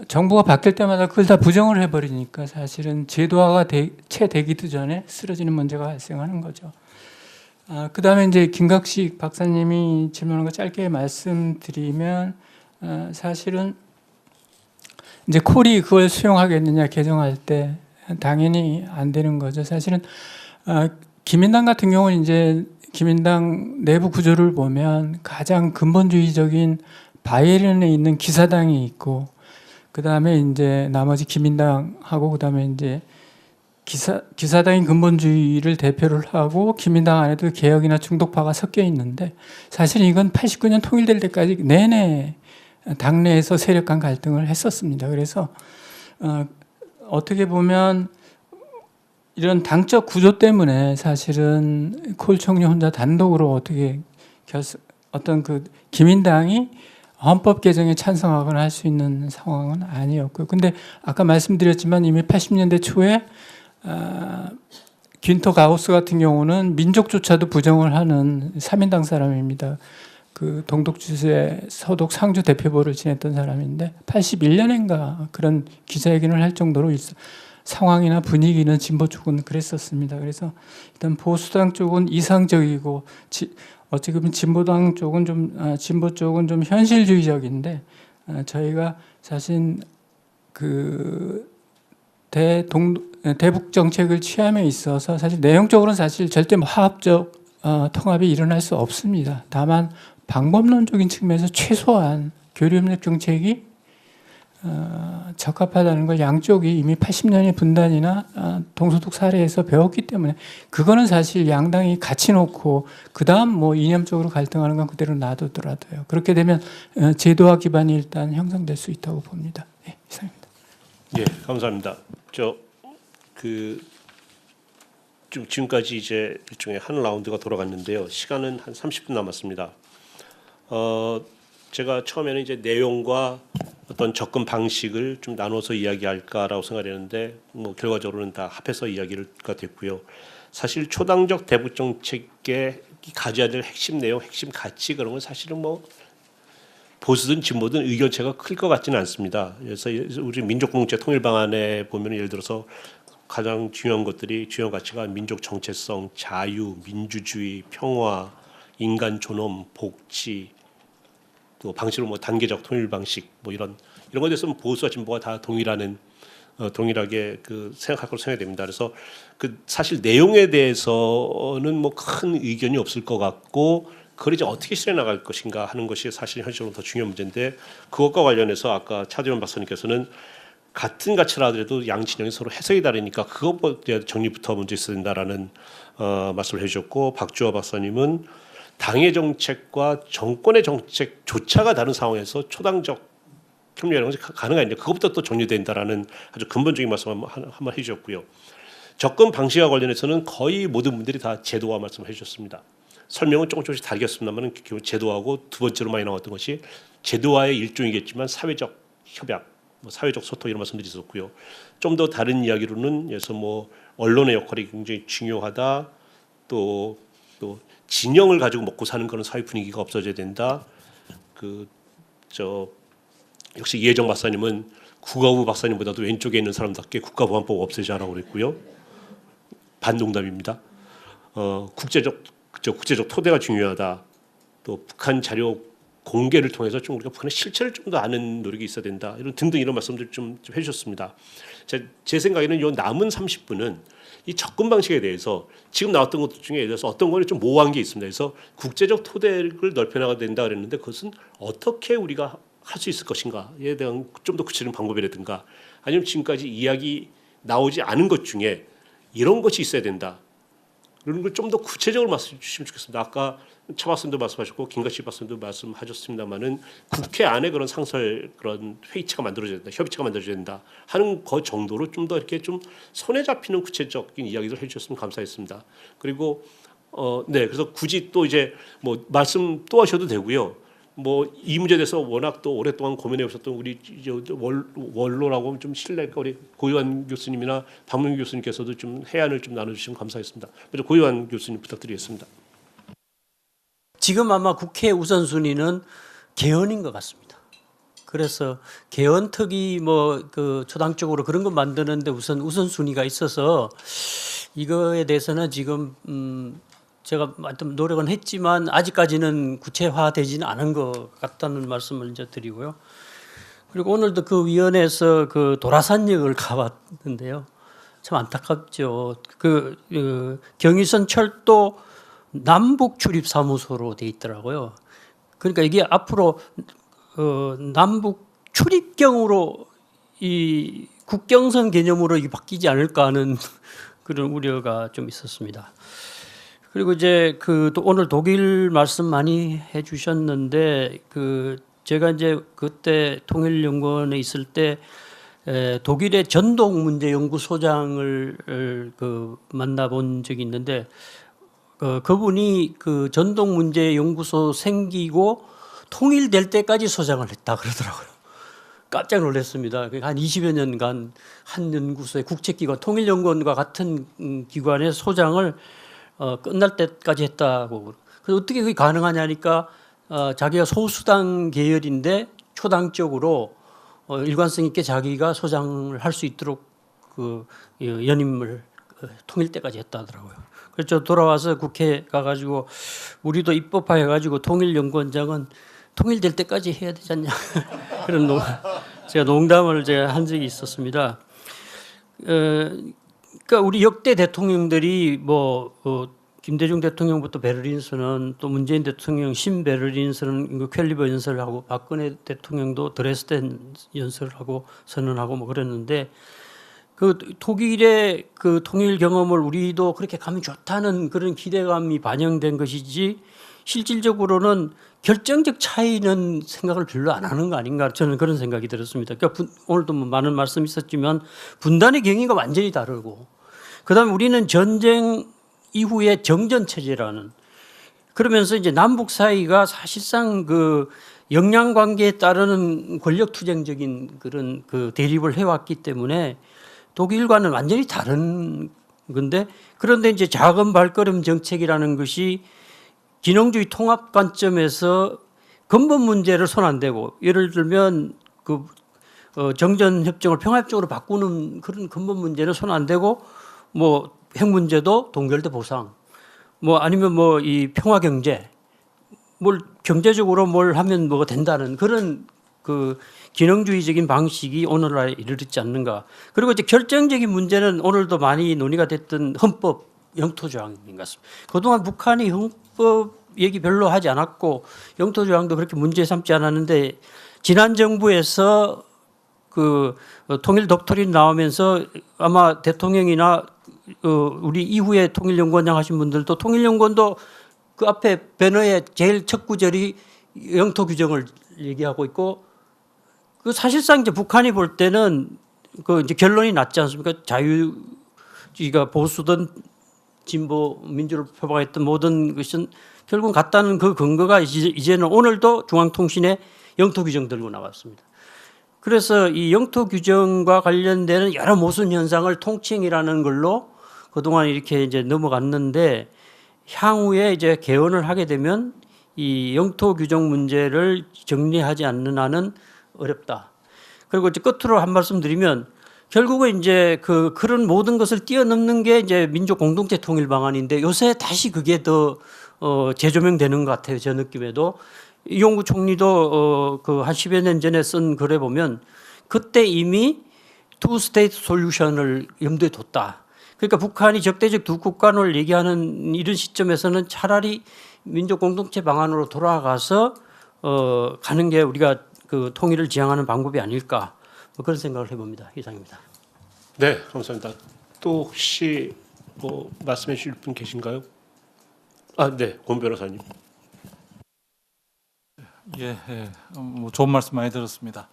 정부가 바뀔 때마다 그걸 다 부정을 해버리니까 사실은 제도화가 채 되기도 전에 쓰러지는 문제가 발생하는 거죠. 그다음에 이제 김각식 박사님이 질문한 거 짧게 말씀드리면 사실은 이제 콜이 그걸 수용하겠느냐 개정할 때 당연히 안 되는 거죠. 사실은 기민당 같은 경우는 이제 기민당 내부 구조를 보면 가장 근본주의적인 바이에른에 있는 기사당이 있고 그 다음에 이제 나머지 기민당하고 그 다음에 이제 기사당인 근본주의를 대표를 하고 기민당 안에도 개혁이나 중독파가 섞여 있는데 사실 이건 89년 통일될 때까지 내내 당내에서 세력 간 갈등을 했었습니다. 그래서 어떻게 보면 이런 당적 구조 때문에 사실은 콜 총리 혼자 단독으로 어떻게 어떤 그 기민당이 헌법 개정에 찬성하거나 할 수 있는 상황은 아니었고요. 근데 아까 말씀드렸지만 이미 80년대 초에 귄터 가우스 같은 경우는 민족조차도 부정을 하는 3인당 사람입니다. 그 동독주의 서독 상주 대표보를 지냈던 사람인데 81년인가 그런 기자회견을 할 정도로 상황이나 분위기는 진보 쪽은 그랬었습니다. 그래서 일단 보수당 쪽은 이상적이고 어찌 보면 진보당 쪽은 진보 쪽은 좀 현실주의적인데 저희가 사실 그 대북 정책을 취함에 있어서 사실 내용적으로는 사실 절대 화합적 통합이 일어날 수 없습니다. 다만 방법론적인 측면에서 최소한 교류협력 정책이 적합하다는 걸 양쪽이 이미 80년의 분단이나 동소독 사례에서 배웠기 때문에 그거는 사실 양당이 같이 놓고 그 다음 뭐 이념적으로 갈등하는 건 그대로 놔두더라도요. 그렇게 되면 제도화 기반이 일단 형성될 수 있다고 봅니다. 네, 이상입니다. 예, 감사합니다. 지금까지 이제 일종의 한 라운드가 돌아갔는데요. 시간은 한 30분 남았습니다. 제가 처음에는 이제 내용과 어떤 접근 방식을 좀 나눠서 이야기할까라고 생각했는데 뭐 결과적으로는 다 합해서 이야기가 됐고요. 사실 초당적 대북 정책의 가져야 될 핵심 내용, 핵심 가치 그런 건 사실은 뭐 보수든 진보든 의견차가 클 것 같지는 않습니다. 그래서 우리 민족공동체 통일 방안에 보면 예를 들어서 가장 중요한 것들이 중요한 가치가 민족 정체성, 자유, 민주주의, 평화, 인간 존엄, 복지 또 방식으로 뭐 단계적 통일 방식 뭐 이런 것에 대해서는 보수와 진보가 다 동일하게 그 생각할 거로 생각됩니다. 그래서 그 사실 내용에 대해서는 뭐 큰 의견이 없을 것 같고 그걸 이제 어떻게 실행 나갈 것인가 하는 것이 사실 현실적으로 더 중요한 문제인데 그것과 관련해서 아까 차재원 박사님께서는 같은 가치라 하더라도 양 진영이 서로 해석이 다르니까 그것부터 정리부터 먼저 있어야 된다라는 말씀을 해주셨고 박주호 박사님은 당의 정책과 정권의 정책조차가 다른 상황에서 초당적 협력이라는 것이 가능한데 그것부터 또 정리된다라는 아주 근본적인 말씀 한번 해주셨고요. 접근 방식과 관련해서는 거의 모든 분들이 다 제도화 말씀해 주셨습니다. 설명은 조금씩 다르겠습니다만 제도화하고 두 번째로 많이 나왔던 것이 제도화의 일종이겠지만 사회적 협약, 뭐 사회적 소통 이런 말씀들이 있었고요. 좀 더 다른 이야기로는 그래서 뭐 언론의 역할이 굉장히 중요하다. 또 진영을 가지고 먹고 사는 그런 사회 분위기가 없어져야 된다. 역시 이혜정 박사님은 국가부 박사님보다도 왼쪽에 있는 사람답게 국가보안법 없애자라고 그랬고요. 반농담입니다. 국제적 토대가 중요하다. 또 북한 자료 공개를 통해서 좀 우리가 북한의 실체를 좀 더 아는 노력이 있어야 된다. 이런 등등 이런 말씀들 좀 해주셨습니다. 제 생각에는 요 남은 30분은 이 접근 방식에 대해서 지금 나왔던 것 중에 예를 들어서 어떤 거는 좀 모호한 게 있습니다. 그래서 국제적 토대를 넓혀나가야 된다 그랬는데 그것은 어떻게 우리가 할 수 있을 것인가에 대한 좀 더 구체적인 방법이라든가 아니면 지금까지 이야기 나오지 않은 것 중에 이런 것이 있어야 된다. 그런 걸 좀 더 구체적으로 말씀해 주시면 좋겠습니다. 아까 차 박사님도 말씀하셨고 김각식 박사님도 말씀하셨습니다마는 국회 안에 그런 그런 회의체가 만들어져야 된다, 협의체가 만들어져야 된다 하는 것 정도로 좀 더 이렇게 좀 손에 잡히는 구체적인 이야기를 해주셨으면 감사했습니다. 그리고 그래서 굳이 또 이제 뭐 말씀 또 하셔도 되고요. 뭐 이 문제에 대해서 워낙 또 오랫동안 고민해 오셨던 우리 원로라고 하면 좀 신뢰가 우리 고유한 교수님이나 박문규 교수님께서도 좀 해안을 좀 나눠주시면 감사하겠습니다. 먼저 고유한 교수님 부탁드리겠습니다. 지금 아마 국회 우선순위는 개헌인 것 같습니다. 그래서 개헌특위 뭐 그 초당적으로 그런 거 만드는데 우선순위가 있어서 이거에 대해서는 지금 제가 노력은 했지만 아직까지는 구체화되지는 않은 것 같다는 말씀을 이제 드리고요. 그리고 오늘도 그 위원회에서 그 도라산역을 가봤는데요. 참 안타깝죠. 그 경의선 철도 남북 출입 사무소로 돼 있더라고요. 그러니까 이게 앞으로 남북 출입경으로 이 국경선 개념으로 이게 바뀌지 않을까 하는 그런 우려가 좀 있었습니다. 그리고 이제 또 오늘 독일 말씀 많이 해주셨는데 제가 이제 그때 통일연구원에 있을 때 독일의 전동문제연구소장을 만나본 적이 있는데 그분이 그 전동문제연구소 생기고 통일될 때까지 소장을 했다 그러더라고요. 깜짝 놀랐습니다. 한 20여 년간 한 연구소의 국책기관 통일연구원과 같은 기관의 소장을 끝날 때까지 했다고. 그래서 어떻게 그게 가능하냐니까 자기가 소수당 계열인데 초당적으로 일관성 있게 자기가 소장을 할 수 있도록 연임을 통일 때까지 했다더라고요. 그래서 돌아와서 국회 가가지고 우리도 입법화해가지고 통일연구원장은 통일될 때까지 해야 되지 않냐 그런 제가 농담을 제가 한 적이 있었습니다. 그러니까 우리 역대 대통령들이 김대중 대통령부터 베를린 선언, 또 문재인 대통령 신베를린 선언, 퀄리버 연설을 하고 박근혜 대통령도 드레스덴 연설을 하고 선언하고 뭐 그랬는데 그 독일의 그 통일 경험을 우리도 그렇게 가면 좋다는 그런 기대감이 반영된 것이지 실질적으로는 결정적 차이는 생각을 별로 안 하는 거 아닌가 저는 그런 생각이 들었습니다. 그러니까 오늘도 뭐 많은 말씀이 있었지만 분단의 경위가 완전히 다르고 그다음에 우리는 전쟁 이후에 정전 체제라는 그러면서 이제 남북 사이가 사실상 그 역량 관계에 따르는 권력 투쟁적인 그런 대립을 해왔기 때문에 독일과는 완전히 다른 건데 그런데 이제 작은 발걸음 정책이라는 것이 기능주의 통합 관점에서 근본 문제를 손 안 대고 예를 들면 정전 협정을 평화협정으로 바꾸는 그런 근본 문제는 손 안 대고 뭐 핵 문제도 동결대 보상 뭐 아니면 이 평화 경제 경제적으로 뭘 하면 뭐가 된다는 그런 기능주의적인 방식이 오늘날에 이르렀지 않는가. 그리고 이제 결정적인 문제는 오늘도 많이 논의가 됐던 헌법 영토조항인 것 같습니다. 그동안 북한이 헌법 얘기 별로 하지 않았고 영토조항도 그렇게 문제 삼지 않았는데 지난 정부에서 통일 독트린 나오면서 아마 대통령이나 우리 이후에 통일연구원장 하신 분들도 통일연구원도 그 앞에 배너의 제일 첫 구절이 영토 규정을 얘기하고 있고 사실상 이제 북한이 볼 때는 이제 결론이 났지 않습니까? 자유주의가 보수든 진보 민주를 표방했던 모든 것은 결국 같다는 그 근거가 이제는 오늘도 중앙통신에 영토 규정 들고 나왔습니다. 그래서 이 영토 규정과 관련되는 여러 모순 현상을 통칭이라는 걸로 그동안 이렇게 이제 넘어갔는데 향후에 이제 개헌을 하게 되면 이 영토 규정 문제를 정리하지 않는 한은 어렵다. 그리고 이제 끝으로 한 말씀 드리면 결국은 이제 그런 모든 것을 뛰어넘는 게 이제 민족 공동체 통일 방안인데 요새 다시 그게 더 재조명되는 것 같아요. 제 느낌에도. 이용구 총리도 한 10여 년 전에 쓴 글에 보면 그때 이미 투 스테이트 솔루션을 염두에 뒀다. 그러니까 북한이 적대적 두 국간을 얘기하는 이런 시점에서는 차라리 민족 공동체 방안으로 돌아가서 가는 게 우리가 통일을 지향하는 방법이 아닐까 뭐 그런 생각을 해봅니다. 이상입니다. 네, 감사합니다. 또 혹시 말씀해 주실 분 계신가요? 네, 권 변호사님. 좋은 말씀 많이 들었습니다.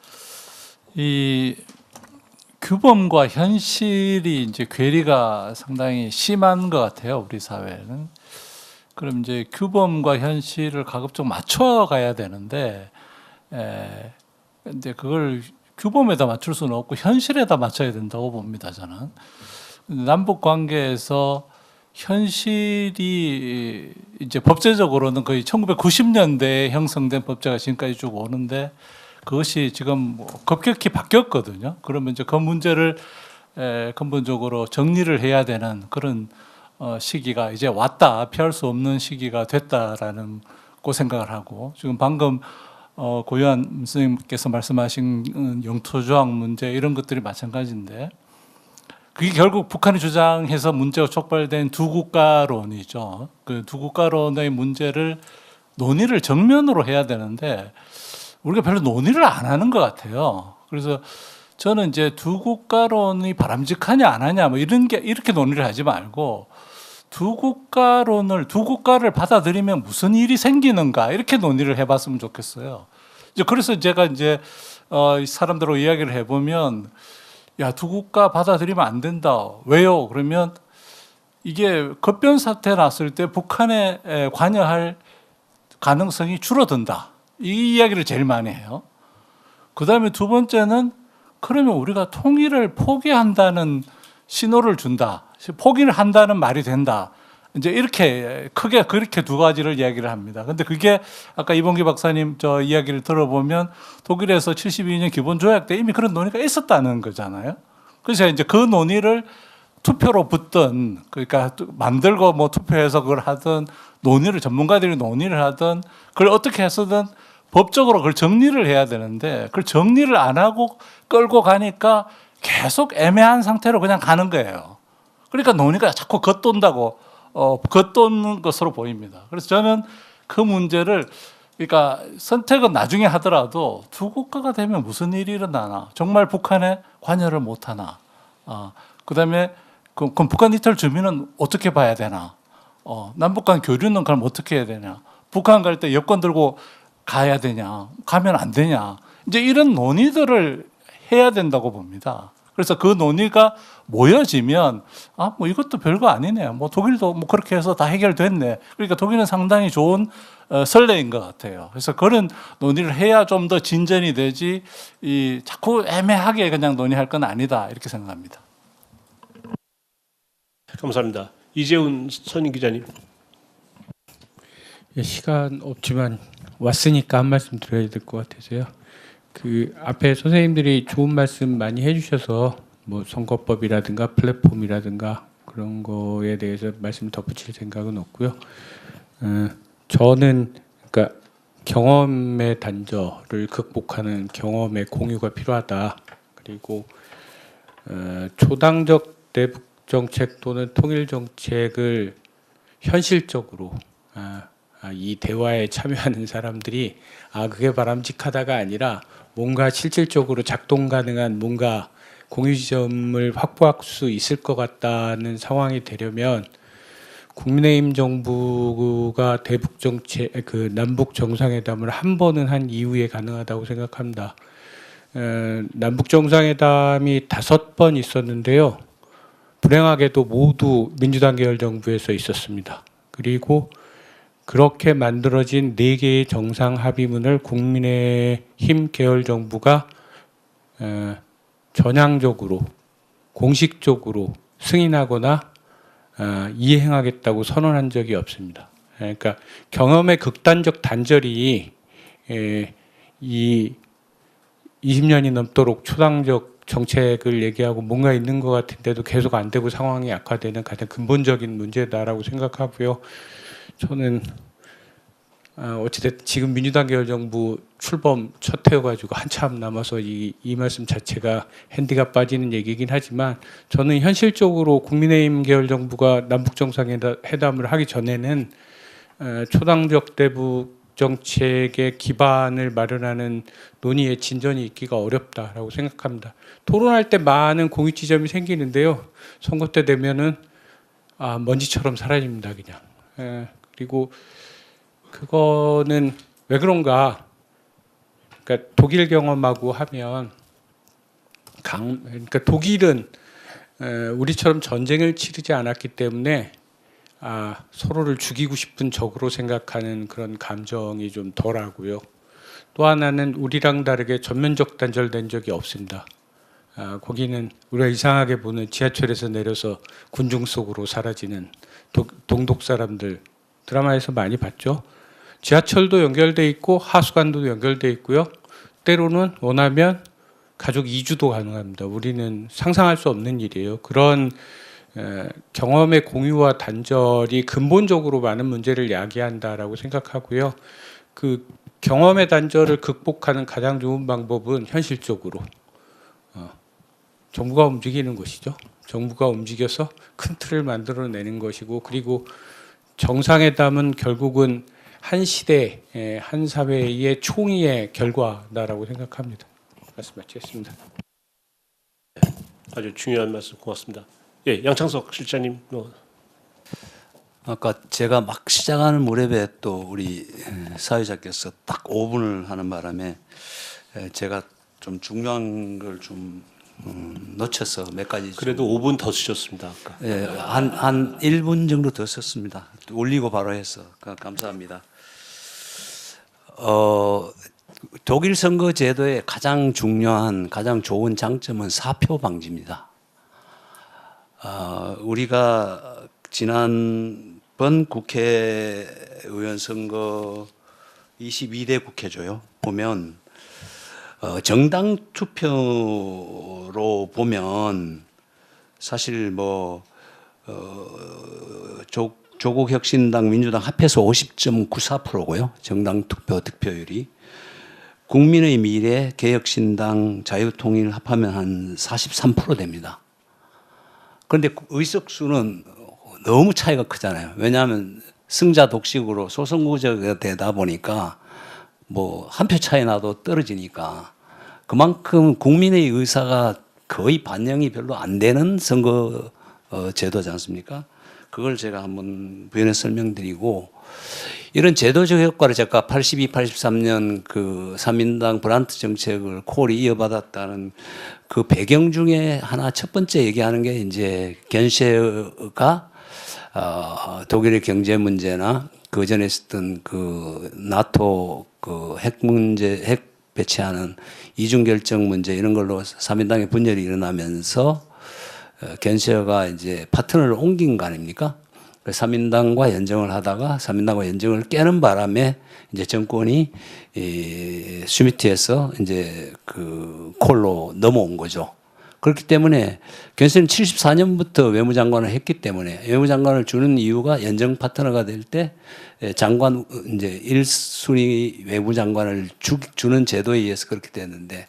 이 규범과 현실이 이제 괴리가 상당히 심한 것 같아요. 우리 사회는. 그럼 이제 규범과 현실을 가급적 맞춰가야 되는데 이제 그걸 규범에다 맞출 수는 없고 현실에다 맞춰야 된다고 봅니다. 저는 남북 관계에서 현실이 이제 법제적으로는 거의 1990년대에 형성된 법제가 지금까지 쭉 오는데 그것이 지금 뭐 급격히 바뀌었거든요. 그러면 이제 그 문제를 근본적으로 정리를 해야 되는 그런 시기가 이제 왔다, 피할 수 없는 시기가 됐다라는 고 생각을 하고 지금 방금 고유한 선생님께서 말씀하신 영토 조항 문제 이런 것들이 마찬가지인데 그게 결국 북한이 주장해서 문제가 촉발된 두 국가론이죠. 그 두 국가론의 문제를 논의를 정면으로 해야 되는데 우리가 별로 논의를 안 하는 것 같아요. 그래서 저는 이제 두 국가론이 바람직하냐 안 하냐 뭐 이런 게 이렇게 논의를 하지 말고 두 국가를 받아들이면 무슨 일이 생기는가 이렇게 논의를 해봤으면 좋겠어요. 이제 그래서 제가 이제 사람들하고 이야기를 해보면 야, 두 국가 받아들이면 안 된다. 왜요? 그러면 이게 급변 사태 났을 때 북한에 관여할 가능성이 줄어든다. 이 이야기를 제일 많이 해요. 그 다음에 두 번째는 그러면 우리가 통일을 포기한다는 신호를 준다. 포기를 한다는 말이 된다. 이제 이렇게 크게 그렇게 두 가지를 이야기를 합니다. 근데 그게 아까 이봉기 박사님 저 이야기를 들어보면 독일에서 72년 기본조약 때 이미 그런 논의가 있었다는 거잖아요. 그래서 이제 그 논의를 투표로 붙든 그러니까 만들고 뭐 투표해서 그걸 하든 논의를 전문가들이 논의를 하든 그걸 어떻게 해서든 법적으로 그걸 정리를 해야 되는데 그걸 정리를 안 하고 끌고 가니까 계속 애매한 상태로 그냥 가는 거예요. 그러니까 논의가 자꾸 겉돈다고 겉도는 것으로 보입니다. 그래서 저는 그 문제를 그러니까 선택은 나중에 하더라도 두 국가가 되면 무슨 일이 일어나나 정말 북한에 관여를 못하나 그다음에 그럼 북한 이탈 주민은 어떻게 봐야 되나 남북 간 교류는 그럼 어떻게 해야 되냐 북한 갈 때 여권 들고 가야 되냐 가면 안 되냐 이제 이런 논의들을 해야 된다고 봅니다. 그래서 그 논의가 모여지면 뭐 이것도 별거 아니네. 뭐 독일도 뭐 그렇게 해서 다 해결됐네. 그러니까 독일은 상당히 좋은 선례인 것 같아요. 그래서 그런 논의를 해야 좀 더 진전이 되지 자꾸 애매하게 그냥 논의할 건 아니다 이렇게 생각합니다. 감사합니다. 이재훈 선임 기자님. 시간 없지만 왔으니까 한 말씀 드려야 될 것 같아서요. 그 앞에 선생님들이 좋은 말씀 많이 해주셔서 뭐 선거법이라든가 플랫폼이라든가 그런 거에 대해서 말씀 덧붙일 생각은 없고요. 저는 그러니까 경험의 단절을 극복하는 경험의 공유가 필요하다. 그리고 초당적 대북 정책 또는 통일 정책을 현실적으로 이 대화에 참여하는 사람들이 그게 바람직하다가 아니라 뭔가 실질적으로 작동 가능한 뭔가 공유 지점을 확보할 수 있을 것 같다는 상황이 되려면 국민의힘 정부가 대북 정책 그 남북 정상회담을 한 번은 한 이후에 가능하다고 생각합니다. 남북 정상회담이 5번 있었는데요. 불행하게도 모두 민주당 계열 정부에서 있었습니다. 그리고 그렇게 만들어진 4개의 정상 합의문을 국민의힘 계열 정부가 전향적으로 공식적으로 승인하거나 이행하겠다고 선언한 적이 없습니다. 그러니까 경험의 극단적 단절이 이 20년이 넘도록 초당적 정책을 얘기하고 뭔가 있는 것 같은데도 계속 안 되고 상황이 악화되는 가장 근본적인 문제다라고 생각하고요. 저는 어찌됐든 지금 민주당 계열 정부 출범 첫 해여가지고 한참 남아서 이 말씀 자체가 핸디가 빠지는 얘기긴 하지만 저는 현실적으로 국민의힘 계열 정부가 남북 정상회담을 하기 전에는 초당적 대북 정책의 기반을 마련하는 논의에 진전이 있기가 어렵다라고 생각합니다. 토론할 때 많은 공유 지점이 생기는데요. 선거 때 되면은 먼지처럼 사라집니다, 그냥. 그리고 그거는 왜 그런가? 그러니까 독일 경험하고 하면 그러니까 독일은 우리처럼 전쟁을 치르지 않았기 때문에 서로를 죽이고 싶은 적으로 생각하는 그런 감정이 좀 덜하고요. 또 하나는 우리랑 다르게 전면적 단절된 적이 없습니다. 거기는 우리가 이상하게 보는 지하철에서 내려서 군중 속으로 사라지는 동독 사람들 드라마에서 많이 봤죠. 지하철도 연결돼 있고 하수관도 연결돼 있고요. 때로는 원하면 가족 이주도 가능합니다. 우리는 상상할 수 없는 일이에요. 그런 경험의 공유와 단절이 근본적으로 많은 문제를 야기한다라고 생각하고요. 그 경험의 단절을 극복하는 가장 좋은 방법은 현실적으로 정부가 움직이는 것이죠. 정부가 움직여서 큰 틀을 만들어내는 것이고, 그리고 정상회담은 결국은 한 시대, 한 사회의 총의의 결과다라고 생각합니다. 말씀 마치겠습니다. 아주 중요한 말씀 고맙습니다. 예, 양창석 실장님. 아까 제가 막 시작하는 무렵에 또 우리 사회자께서 딱 5분을 하는 바람에 제가 좀 중요한 걸 좀 놓쳐서 몇 가지. 그래도 5분 더 쓰셨습니다. 아까. 예, 한 1분 정도 더 썼습니다. 올리고 바로 해서 감사합니다. 독일 선거 제도의 가장 중요한, 가장 좋은 장점은 사표 방지입니다. 우리가 지난번 국회의원 선거 22대 국회죠요. 보면 정당 투표로 보면 사실 뭐 조국혁신당, 민주당 합해서 50.94%고요. 정당 투표 득표율이. 국민의 미래, 개혁신당, 자유통일 합하면 한 43% 됩니다. 그런데 의석수는 너무 차이가 크잖아요. 왜냐하면 승자 독식으로 소선구제가 되다 보니까 뭐 한 표 차이 나도 떨어지니까 그만큼 국민의 의사가 거의 반영이 별로 안 되는 선거 제도지 않습니까? 그걸 제가 한번 부연해 설명드리고, 이런 제도적 효과를 제가 82, 83년 그 삼인당 브란트 정책을 콜이 이어받았다는 그 배경 중에 하나 첫 번째 얘기하는 게 이제 겐셰어가 독일의 경제 문제나 그 전에 있었던 그 나토 그 핵 문제, 핵 배치하는 이중 결정 문제 이런 걸로 삼인당의 분열이 일어나면서 겐셰어가 이제 파트너를 옮긴 거 아닙니까? 삼인당과 연정을 하다가 삼인당과 연정을 깨는 바람에 이제 정권이 슈미트에서 이제 그 콜로 넘어온 거죠. 그렇기 때문에 겐셰는 74년부터 외무장관을 했기 때문에 외무장관을 주는 이유가 연정 파트너가 될 때 장관 이제 1순위 외무장관을 주는 제도에 의해서 그렇게 됐는데,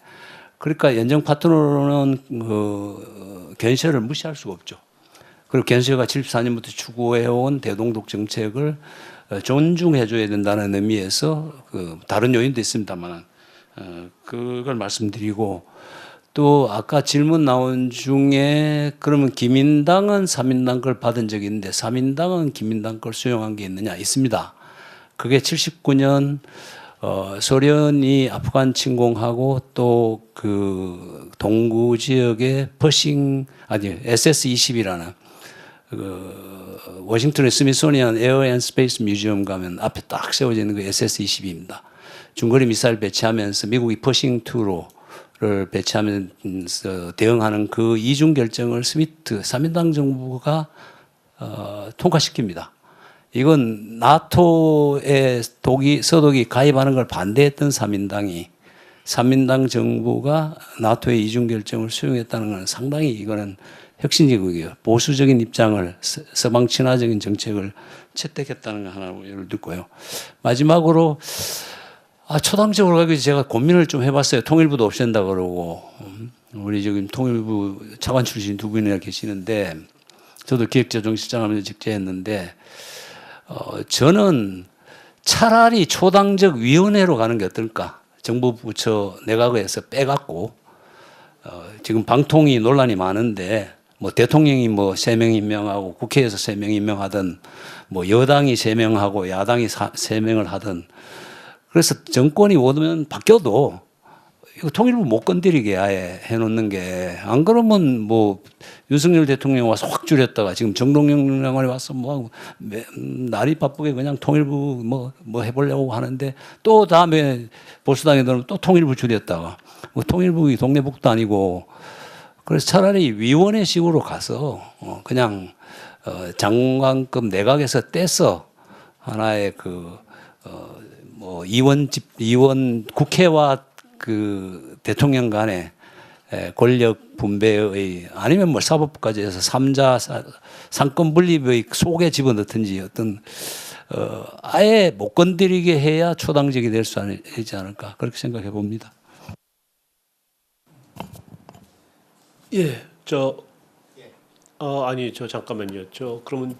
그러니까 연정 파트너는 그 겐셰를 무시할 수가 없죠. 그리고 겐셰가 74년부터 추구해온 대동독 정책을 존중해줘야 된다는 의미에서 그 다른 요인도 있습니다만 그걸 말씀드리고, 또 아까 질문 나온 중에 그러면 기민당은 삼인당 걸 받은 적이 있는데 삼인당은 기민당 걸 수용한 게 있느냐? 있습니다. 그게 79년 소련이 아프간 침공하고 또 그 동구 지역의 SS-20이라는 그 워싱턴의 스미소니안 에어 앤 스페이스 뮤지엄 가면 앞에 딱 세워져 있는 그 SS-20입니다. 중거리 미사일 배치하면서 미국이 퍼싱2를 배치하면서 대응하는 그 이중 결정을 스미트 3인당 정부가 통과시킵니다. 이건 나토의 서독이 가입하는 걸 반대했던 3인당 정부가 나토의 이중 결정을 수용했다는 건 상당히 이거는 혁신적이고요. 보수적인 입장을, 서방 친화적인 정책을 채택했다는 거 하나 예를 듣고요. 마지막으로 초당적으로 가기 제가 고민을 좀 해봤어요. 통일부도 없앤다 그러고 우리 지금 통일부 차관 출신 두 분이나 계시는데 저도 기획재정실장 하면서 직제했는데 저는 차라리 초당적 위원회로 가는 게 어떨까? 정부 부처 내각에서 빼갖고 지금 방통위 논란이 많은데 뭐 대통령이 뭐 3명 임명하고 국회에서 3명 임명하든 뭐 여당이 3명하고 야당이 3명을 하든, 그래서 정권이 오면 바뀌어도 이거 통일부 못 건드리게 아예 해놓는 게, 안 그러면 뭐 윤석열 대통령 와서 확 줄였다가 지금 정동영 장관이 와서 뭐 날이 바쁘게 그냥 통일부 뭐 해보려고 하는데, 또 다음에 보수당에 들어오면 또 통일부 줄였다가, 뭐 통일부 동네북도 아니고. 그래서 차라리 위원회식으로 가서 그냥 장관급 내각에서 떼서 하나의 뭐 이원 국회와 그 대통령 간의 권력 분배의, 아니면 뭐 사법부까지 해서 삼자 상권 분립의 속에 집어넣든지 어떤 아예 못 건드리게 해야 초당적이 될 수 있지 않을까, 그렇게 생각해 봅니다. 예, 아니 저 잠깐만요. 그러면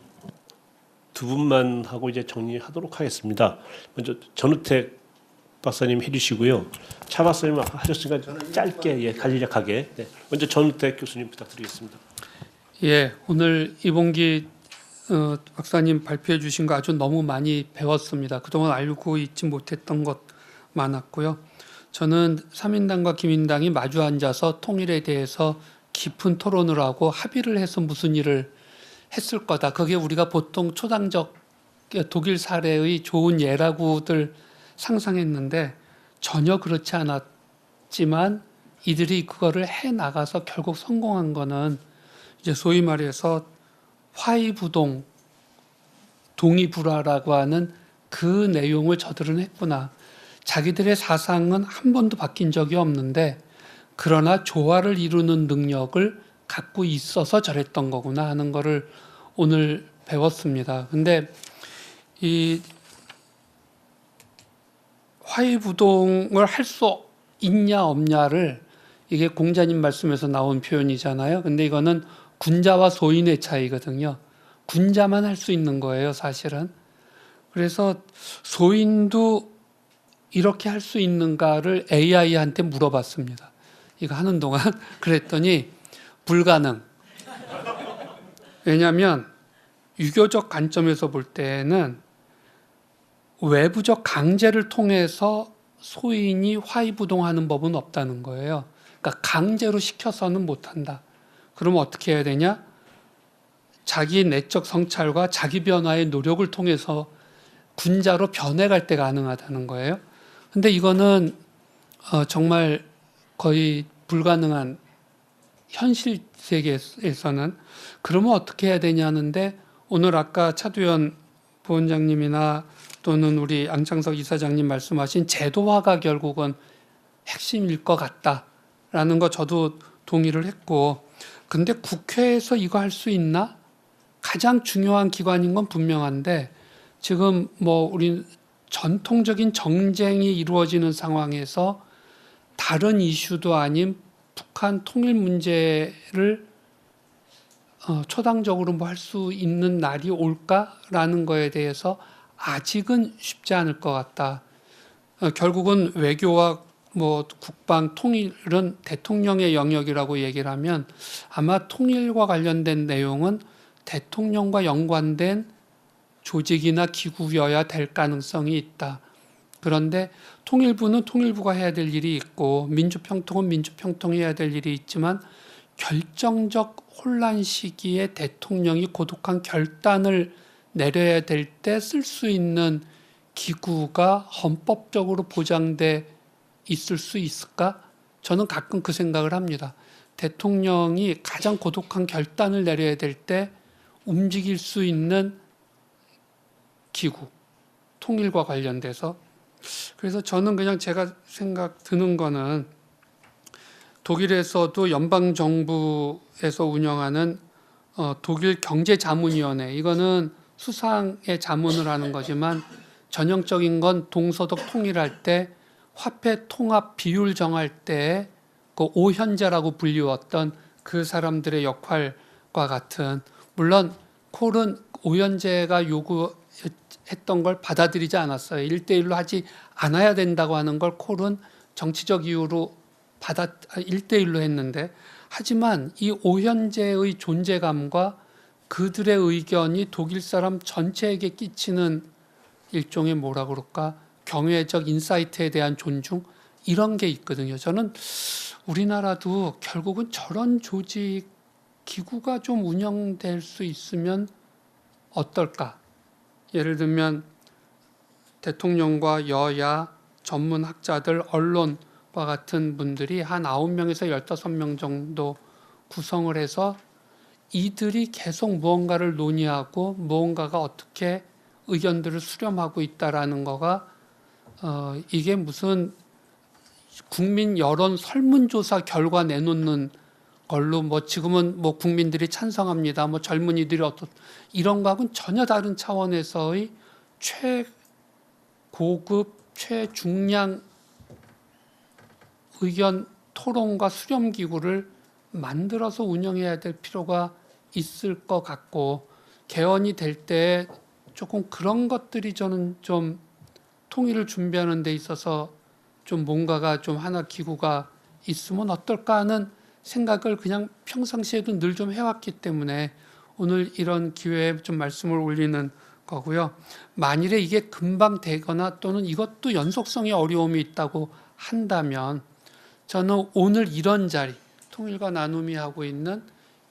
두 분만 하고 이제 정리하도록 하겠습니다. 먼저 전우택 박사님 해주시고요. 차 박사님 하셨으니까 짧게 간략하게. 네. 먼저 전우택 교수님 부탁드리겠습니다. 예, 오늘 이봉기 박사님 발표해 주신 거 아주 너무 많이 배웠습니다. 그동안 알고 있지 못했던 것 많았고요. 저는 3인당과 기민당이 마주 앉아서 통일에 대해서 깊은 토론을 하고 합의를 해서 무슨 일을 했을 거다. 그게 우리가 보통 초당적 독일 사례의 좋은 예라고들 상상했는데 전혀 그렇지 않았지만 이들이 그거를 해 나가서 결국 성공한 거는 이제 소위 말해서 화이부동, 동의불화라고 하는 그 내용을 저들은 했구나. 자기들의 사상은 한 번도 바뀐 적이 없는데 그러나 조화를 이루는 능력을 갖고 있어서 저랬던 거구나 하는 거를 오늘 배웠습니다. 근데 이 화이부동을 할 수 있냐 없냐를, 이게 공자님 말씀에서 나온 표현이잖아요. 근데 이거는 군자와 소인의 차이거든요. 군자만 할 수 있는 거예요, 사실은. 그래서 소인도 이렇게 할 수 있는가를 AI한테 물어봤습니다. 이거 하는 동안 그랬더니 불가능. 왜냐하면 유교적 관점에서 볼 때는 외부적 강제를 통해서 소인이 화이부동하는 법은 없다는 거예요. 그러니까 강제로 시켜서는 못한다. 그러면 어떻게 해야 되냐? 자기 내적 성찰과 자기 변화의 노력을 통해서 군자로 변해갈 때 가능하다는 거예요. 근데 이거는 정말 거의 불가능한, 현실 세계에서는. 그러면 어떻게 해야 되냐는데, 오늘 아까 차두현 부원장님이나 또는 우리 양창석 이사장님 말씀하신 제도화가 결국은 핵심일 것 같다라는 거 저도 동의를 했고, 근데 국회에서 이거 할 수 있나? 가장 중요한 기관인 건 분명한데, 지금 뭐 우리 전통적인 정쟁이 이루어지는 상황에서 다른 이슈도 아닌 북한 통일 문제를 초당적으로 뭐 할 수 있는 날이 올까라는 거에 대해서 아직은 쉽지 않을 것 같다. 결국은 외교와 뭐 국방 통일은 대통령의 영역이라고 얘기를 하면 아마 통일과 관련된 내용은 대통령과 연관된 조직이나 기구여야 될 가능성이 있다. 그런데 통일부는 통일부가 해야 될 일이 있고 민주평통은 민주평통이 해야 될 일이 있지만 결정적 혼란 시기에 대통령이 고독한 결단을 내려야 될 때 쓸 수 있는 기구가 헌법적으로 보장돼 있을 수 있을까? 저는 가끔 그 생각을 합니다. 대통령이 가장 고독한 결단을 내려야 될 때 움직일 수 있는 기구, 통일과 관련돼서. 그래서 저는 그냥 제가 생각 드는 거는 독일에서도 연방정부에서 운영하는 독일 경제자문위원회, 이거는 수상의 자문을 하는 거지만 전형적인 건 동서독 통일할 때 화폐 통합 비율 정할 때 그 오현제라고 불리웠던 그 사람들의 역할과 같은, 물론 콜은 오현제가 요구했던 걸 받아들이지 않았어요. 1대1로 하지 않아야 된다고 하는 걸 콜은 정치적 이유로 1대1로 했는데, 하지만 이 오현제의 존재감과 그들의 의견이 독일 사람 전체에게 끼치는 일종의 뭐라 그럴까, 경외적 인사이트에 대한 존중, 이런 게 있거든요. 저는 우리나라도 결국은 저런 조직 기구가 좀 운영될 수 있으면 어떨까? 예를 들면 대통령과 여야, 전문학자들, 언론과 같은 분들이 한 9명에서 15명 정도 구성을 해서 이들이 계속 무언가를 논의하고 무언가가 어떻게 의견들을 수렴하고 있다라는 거가 이게 무슨 국민 여론 설문조사 결과 내놓는 걸로 뭐 지금은 뭐 국민들이 찬성합니다. 뭐 젊은이들이 이런 거하고는 전혀 다른 차원에서의 최고급 최중량 의견 토론과 수렴 기구를 만들어서 운영해야 될 필요가 있을 것 같고 개헌이 될 때 조금 그런 것들이 저는 좀 통일을 준비하는 데 있어서 좀 뭔가가 좀 하나 기구가 있으면 어떨까 하는 생각을 그냥 평상시에도 늘 좀 해왔기 때문에 오늘 이런 기회에 좀 말씀을 올리는 거고요. 만일에 이게 금방 되거나 또는 이것도 연속성의 어려움이 있다고 한다면 저는 오늘 이런 자리, 통일과 나눔이 하고 있는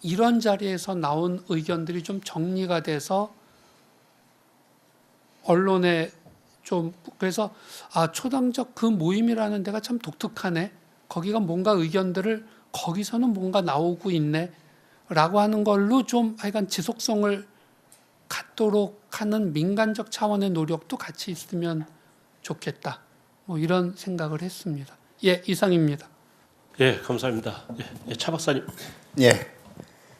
이런 자리에서 나온 의견들이 좀 정리가 돼서 언론에 좀 그래서 초당적 그 모임이라는 데가 참 독특하네. 거기가 뭔가 의견들을 거기서는 뭔가 나오고 있네. 라고 하는 걸로 좀 하여간 지속성을 갖도록 하는 민간적 차원의 노력도 같이 있으면 좋겠다. 뭐 이런 생각을 했습니다. 예, 이상입니다. 예, 감사합니다. 예, 차 박사님. 예.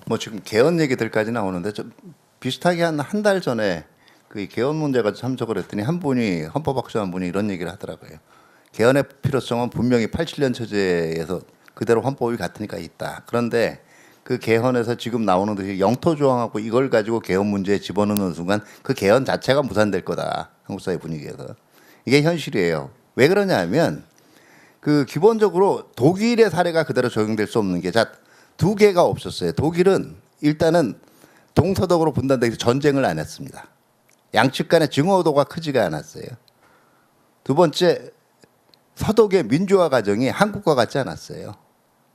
뭐 지금 개헌 얘기들까지 나오는데 좀 비슷하게 한 달 전에 그 개헌 문제가 참석을 했더니 한 분이 헌법학자 한 분이 이런 얘기를 하더라고요. 개헌의 필요성은 분명히 87년 체제에서 그대로 헌법이 같으니까 있다. 그런데 그 개헌에서 지금 나오는 듯이 영토 조항하고 이걸 가지고 개헌 문제에 집어넣는 순간 그 개헌 자체가 무산될 거다. 한국 사회 분위기에서. 이게 현실이에요. 왜 그러냐면 그 기본적으로 독일의 사례가 그대로 적용될 수 없는 게 두 개가 없었어요. 독일은 일단은 동서독으로 분단돼서 전쟁을 안 했습니다. 양측 간의 증오도가 크지가 않았어요. 두 번째, 서독의 민주화 과정이 한국과 같지 않았어요.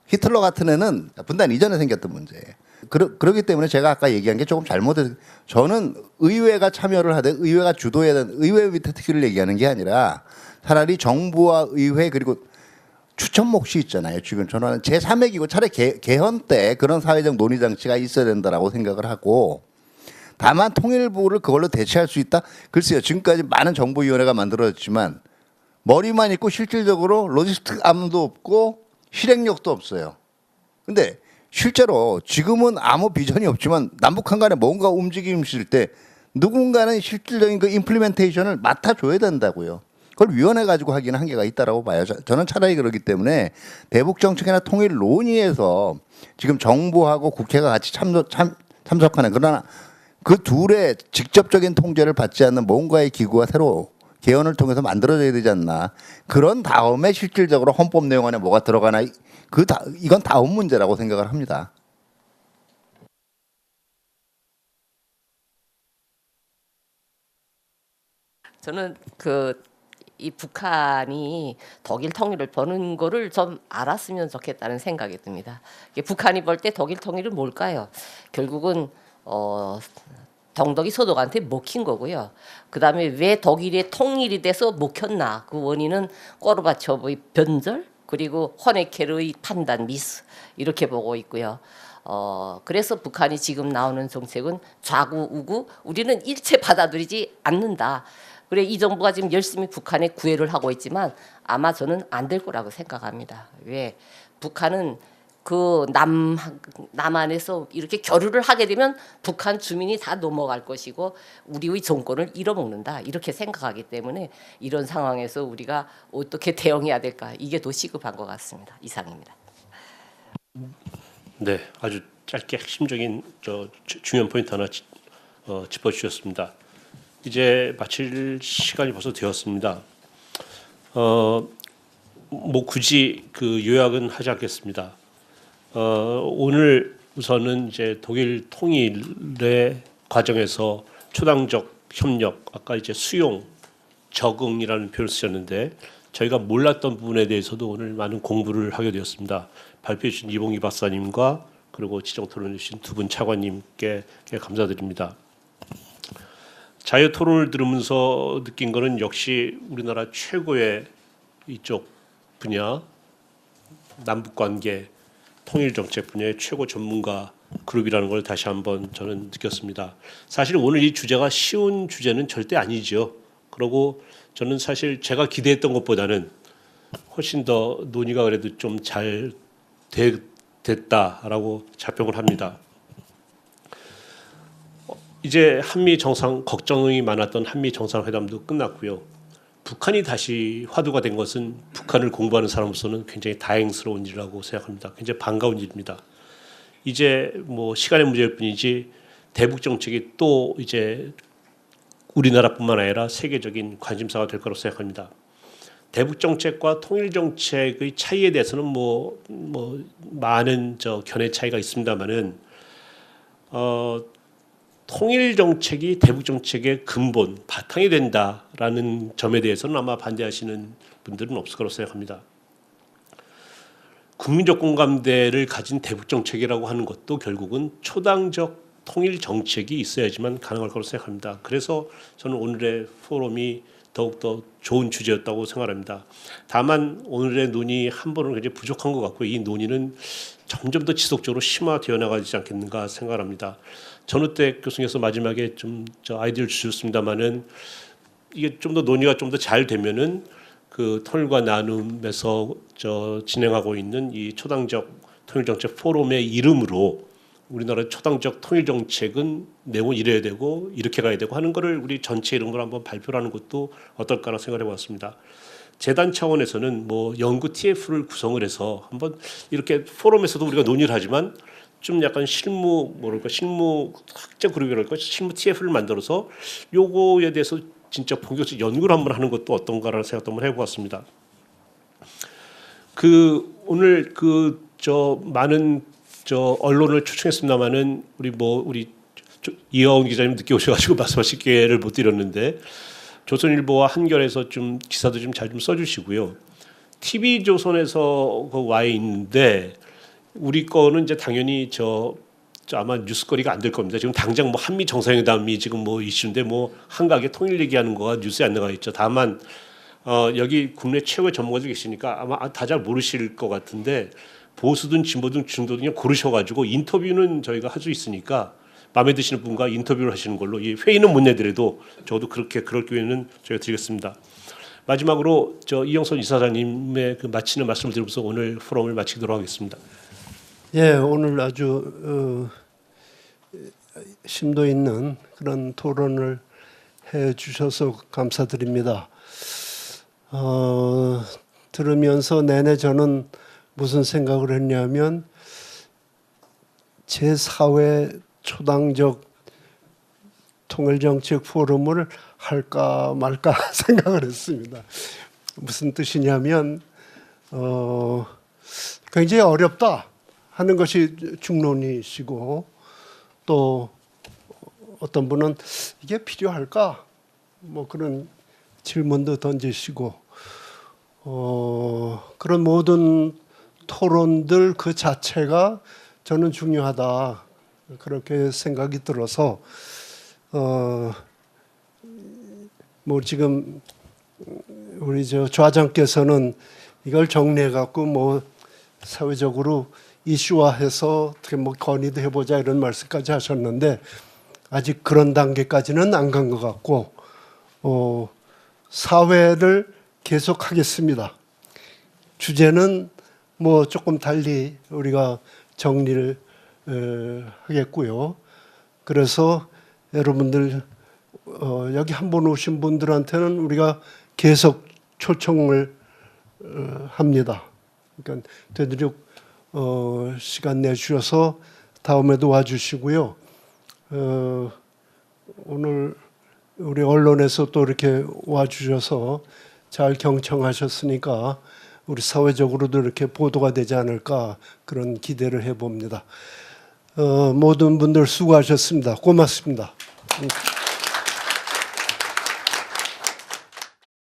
히틀러 같은 애는 분단 이전에 생겼던 문제예요. 그렇기 때문에 제가 아까 얘기한 게 조금 잘못해서 저는 의회가 참여를 하되 의회가 주도해야 되는 의회 밑에 특기를 얘기하는 게 아니라 차라리 정부와 의회 그리고 추천 몫이 있잖아요. 지금 저는 제3핵이고 차라리 개헌 때 그런 사회적 논의 장치가 있어야 된다라고 생각을 하고 다만 통일부를 그걸로 대체할 수 있다? 글쎄요. 지금까지 많은 정부위원회가 만들어졌지만 머리만 있고 실질적으로 로지스틱 암도 없고 실행력도 없어요. 근데 실제로 지금은 아무 비전이 없지만 남북한 간에 뭔가 움직임이 있을 때 누군가는 실질적인 그 임플리멘테이션을 맡아줘야 된다고요. 그걸 위원회 가지고 하기는 한계가 있다라고 봐요. 저는 차라리 그러기 때문에 대북 정책이나 통일 논의에서 지금 정부하고 국회가 같이 참석하는 그러나 그 둘의 직접적인 통제를 받지 않는 뭔가의 기구가 새로 개헌을 통해서 만들어져야 되지 않나. 그런 다음에 실질적으로 헌법 내용 안에 뭐가 들어가나 이건 다음 문제라고 생각을 합니다. 저는 이 북한이 독일 통일을 보는 거를 좀 알았으면 좋겠다는 생각이 듭니다. 북한이 볼 때 독일 통일은 뭘까요? 결국은 동독이 서독한테 먹힌 거고요. 그다음에 왜 독일의 통일이 돼서 먹혔나? 그 원인은 고르바초프의 변절 그리고 호네케르의 판단 미스 이렇게 보고 있고요. 그래서 북한이 지금 나오는 정책은 좌구 우구 우리는 일체 받아들이지 않는다. 그래 이 정부가 지금 열심히 북한에 구애를 하고 있지만 아마 저는 안 될 거라고 생각합니다. 왜? 북한은 그 남한에서 이렇게 교류를 하게 되면 북한 주민이 다 넘어갈 것이고 우리의 정권을 잃어먹는다 이렇게 생각하기 때문에 이런 상황에서 우리가 어떻게 대응해야 될까 이게 더 시급한 것 같습니다. 이상입니다. 네, 아주 짧게 핵심적인 중요한 포인트 하나 짚어주셨습니다. 이제 마칠 시간이 벌써 되었습니다. 뭐 굳이 그 요약은 하지 않겠습니다. 오늘 우선은 이제 독일 통일의 과정에서 초당적 협력, 아까 이제 수용, 적응이라는 표현을 쓰셨는데 저희가 몰랐던 부분에 대해서도 오늘 많은 공부를 하게 되었습니다. 발표해 주신 이봉기 박사님과 그리고 지정 토론해 주신 두 분 차관님께 감사드립니다. 자유 토론을 들으면서 느낀 거는 역시 우리나라 최고의 이쪽 분야 남북 관계 통일 정책 분야의 최고 전문가 그룹이라는 걸 다시 한번 저는 느꼈습니다. 사실 오늘 이 주제가 쉬운 주제는 절대 아니죠. 그리고 저는 사실 제가 기대했던 것보다는 훨씬 더 논의가 그래도 좀 잘 됐다라고 자평을 합니다. 이제 한미 정상 걱정이 많았던 한미 정상회담도 끝났고요. 북한이 다시 화두가 된 것은 북한을 공부하는 사람으로서는 굉장히 다행스러운 일이라고 생각합니다. 굉장히 반가운 일입니다. 이제 뭐 시간의 문제일 뿐이지 대북 정책이 또 이제 우리나라뿐만 아니라 세계적인 관심사가 될 거라고 생각합니다. 대북 정책과 통일 정책의 차이에 대해서는 뭐 많은 견해 차이가 있습니다만은 통일 정책이 대북 정책의 근본 바탕이 된다라는 점에 대해서는 아마 반대하시는 분들은 없을 거라고 생각합니다. 국민적 공감대를 가진 대북 정책이라고 하는 것도 결국은 초당적 통일 정책이 있어야지만 가능할 거라고 생각합니다. 그래서 저는 오늘의 포럼이 더욱더 좋은 주제였다고 생각합니다. 다만 오늘의 논의 한 번은 굉장히 부족한 것 같고 이 논의는 점점 더 지속적으로 심화되어 나가지 않겠는가 생각합니다. 전우택 교수님께서 마지막에 좀 아이디어를 주셨습니다만은 이게 좀 더 논의가 좀 더 잘 되면은 그 통일과 나눔에서 진행하고 있는 이 초당적 통일정책 포럼의 이름으로 우리나라 초당적 통일정책은 내용은 이래야 되고 이렇게 가야 되고 하는 거를 우리 전체 이름으로 한번 발표를 하는 것도 어떨까라 생각해 봤습니다. 재단 차원에서는 뭐 연구 TF를 구성을 해서 한번 이렇게 포럼에서도 우리가 논의를 하지만 좀 약간 실무 학제 그룹이랄까 실무 TF를 만들어서 요거에 대해서 진짜 본격적 연구를 한번 하는 것도 어떤가라는 생각도 한번 해보았습니다. 오늘 많은 언론을 초청했습니다만은 우리 이하원 기자님 늦게 오셔가지고 말씀하실 기회를 못 드렸는데 조선일보와 한겨레에서 좀 기사도 좀 잘 좀 써주시고요. TV조선에서 와 있는데 우리 거는 이제 당연히 아마 뉴스거리가 안 될 겁니다. 지금 당장 뭐 한미 정상회담이 지금 뭐 이슈인데 뭐 한각에 통일 얘기하는 거가 뉴스에 안 나가 있죠. 다만 여기 국내 최고의 전문가들 계시니까 아마 다 잘 모르실 것 같은데 보수든 진보든 중도든 고르셔가지고 인터뷰는 저희가 할 수 있으니까 마음에 드시는 분과 인터뷰를 하시는 걸로 이 회의는 못 내더라도 저도 그럴 기회는 저희가 드리겠습니다. 마지막으로 이영선 이사장님의 그 마치는 말씀을 드리면서 오늘 포럼을 마치도록 하겠습니다. 예, 오늘 아주 심도 있는 그런 토론을 해주셔서 감사드립니다. 들으면서 내내 저는 무슨 생각을 했냐면 제4회 초당적 통일정책 포럼을 할까 말까 생각을 했습니다. 무슨 뜻이냐면 굉장히 어렵다 하는 것이 중론이시고 또 어떤 분은 이게 필요할까 뭐 그런 질문도 던지시고 그런 모든 토론들 그 자체가 저는 중요하다 그렇게 생각이 들어서 뭐 지금 우리 좌장께서는 이걸 정리해 갖고 뭐 사회적으로 이슈화해서 어떻게 뭐 건의도 해보자 이런 말씀까지 하셨는데 아직 그런 단계까지는 안 간 것 같고 사회를 계속하겠습니다. 주제는 뭐 조금 달리 우리가 정리를 하겠고요. 그래서 여러분들 여기 한 번 오신 분들한테는 우리가 계속 초청을 합니다. 그러니까 되도록 시간 내주셔서 다음에도 와주시고요. 오늘 우리 언론에서 또 이렇게 와주셔서 잘 경청하셨으니까 우리 사회적으로도 이렇게 보도가 되지 않을까 그런 기대를 해봅니다. 모든 분들 수고하셨습니다. 고맙습니다.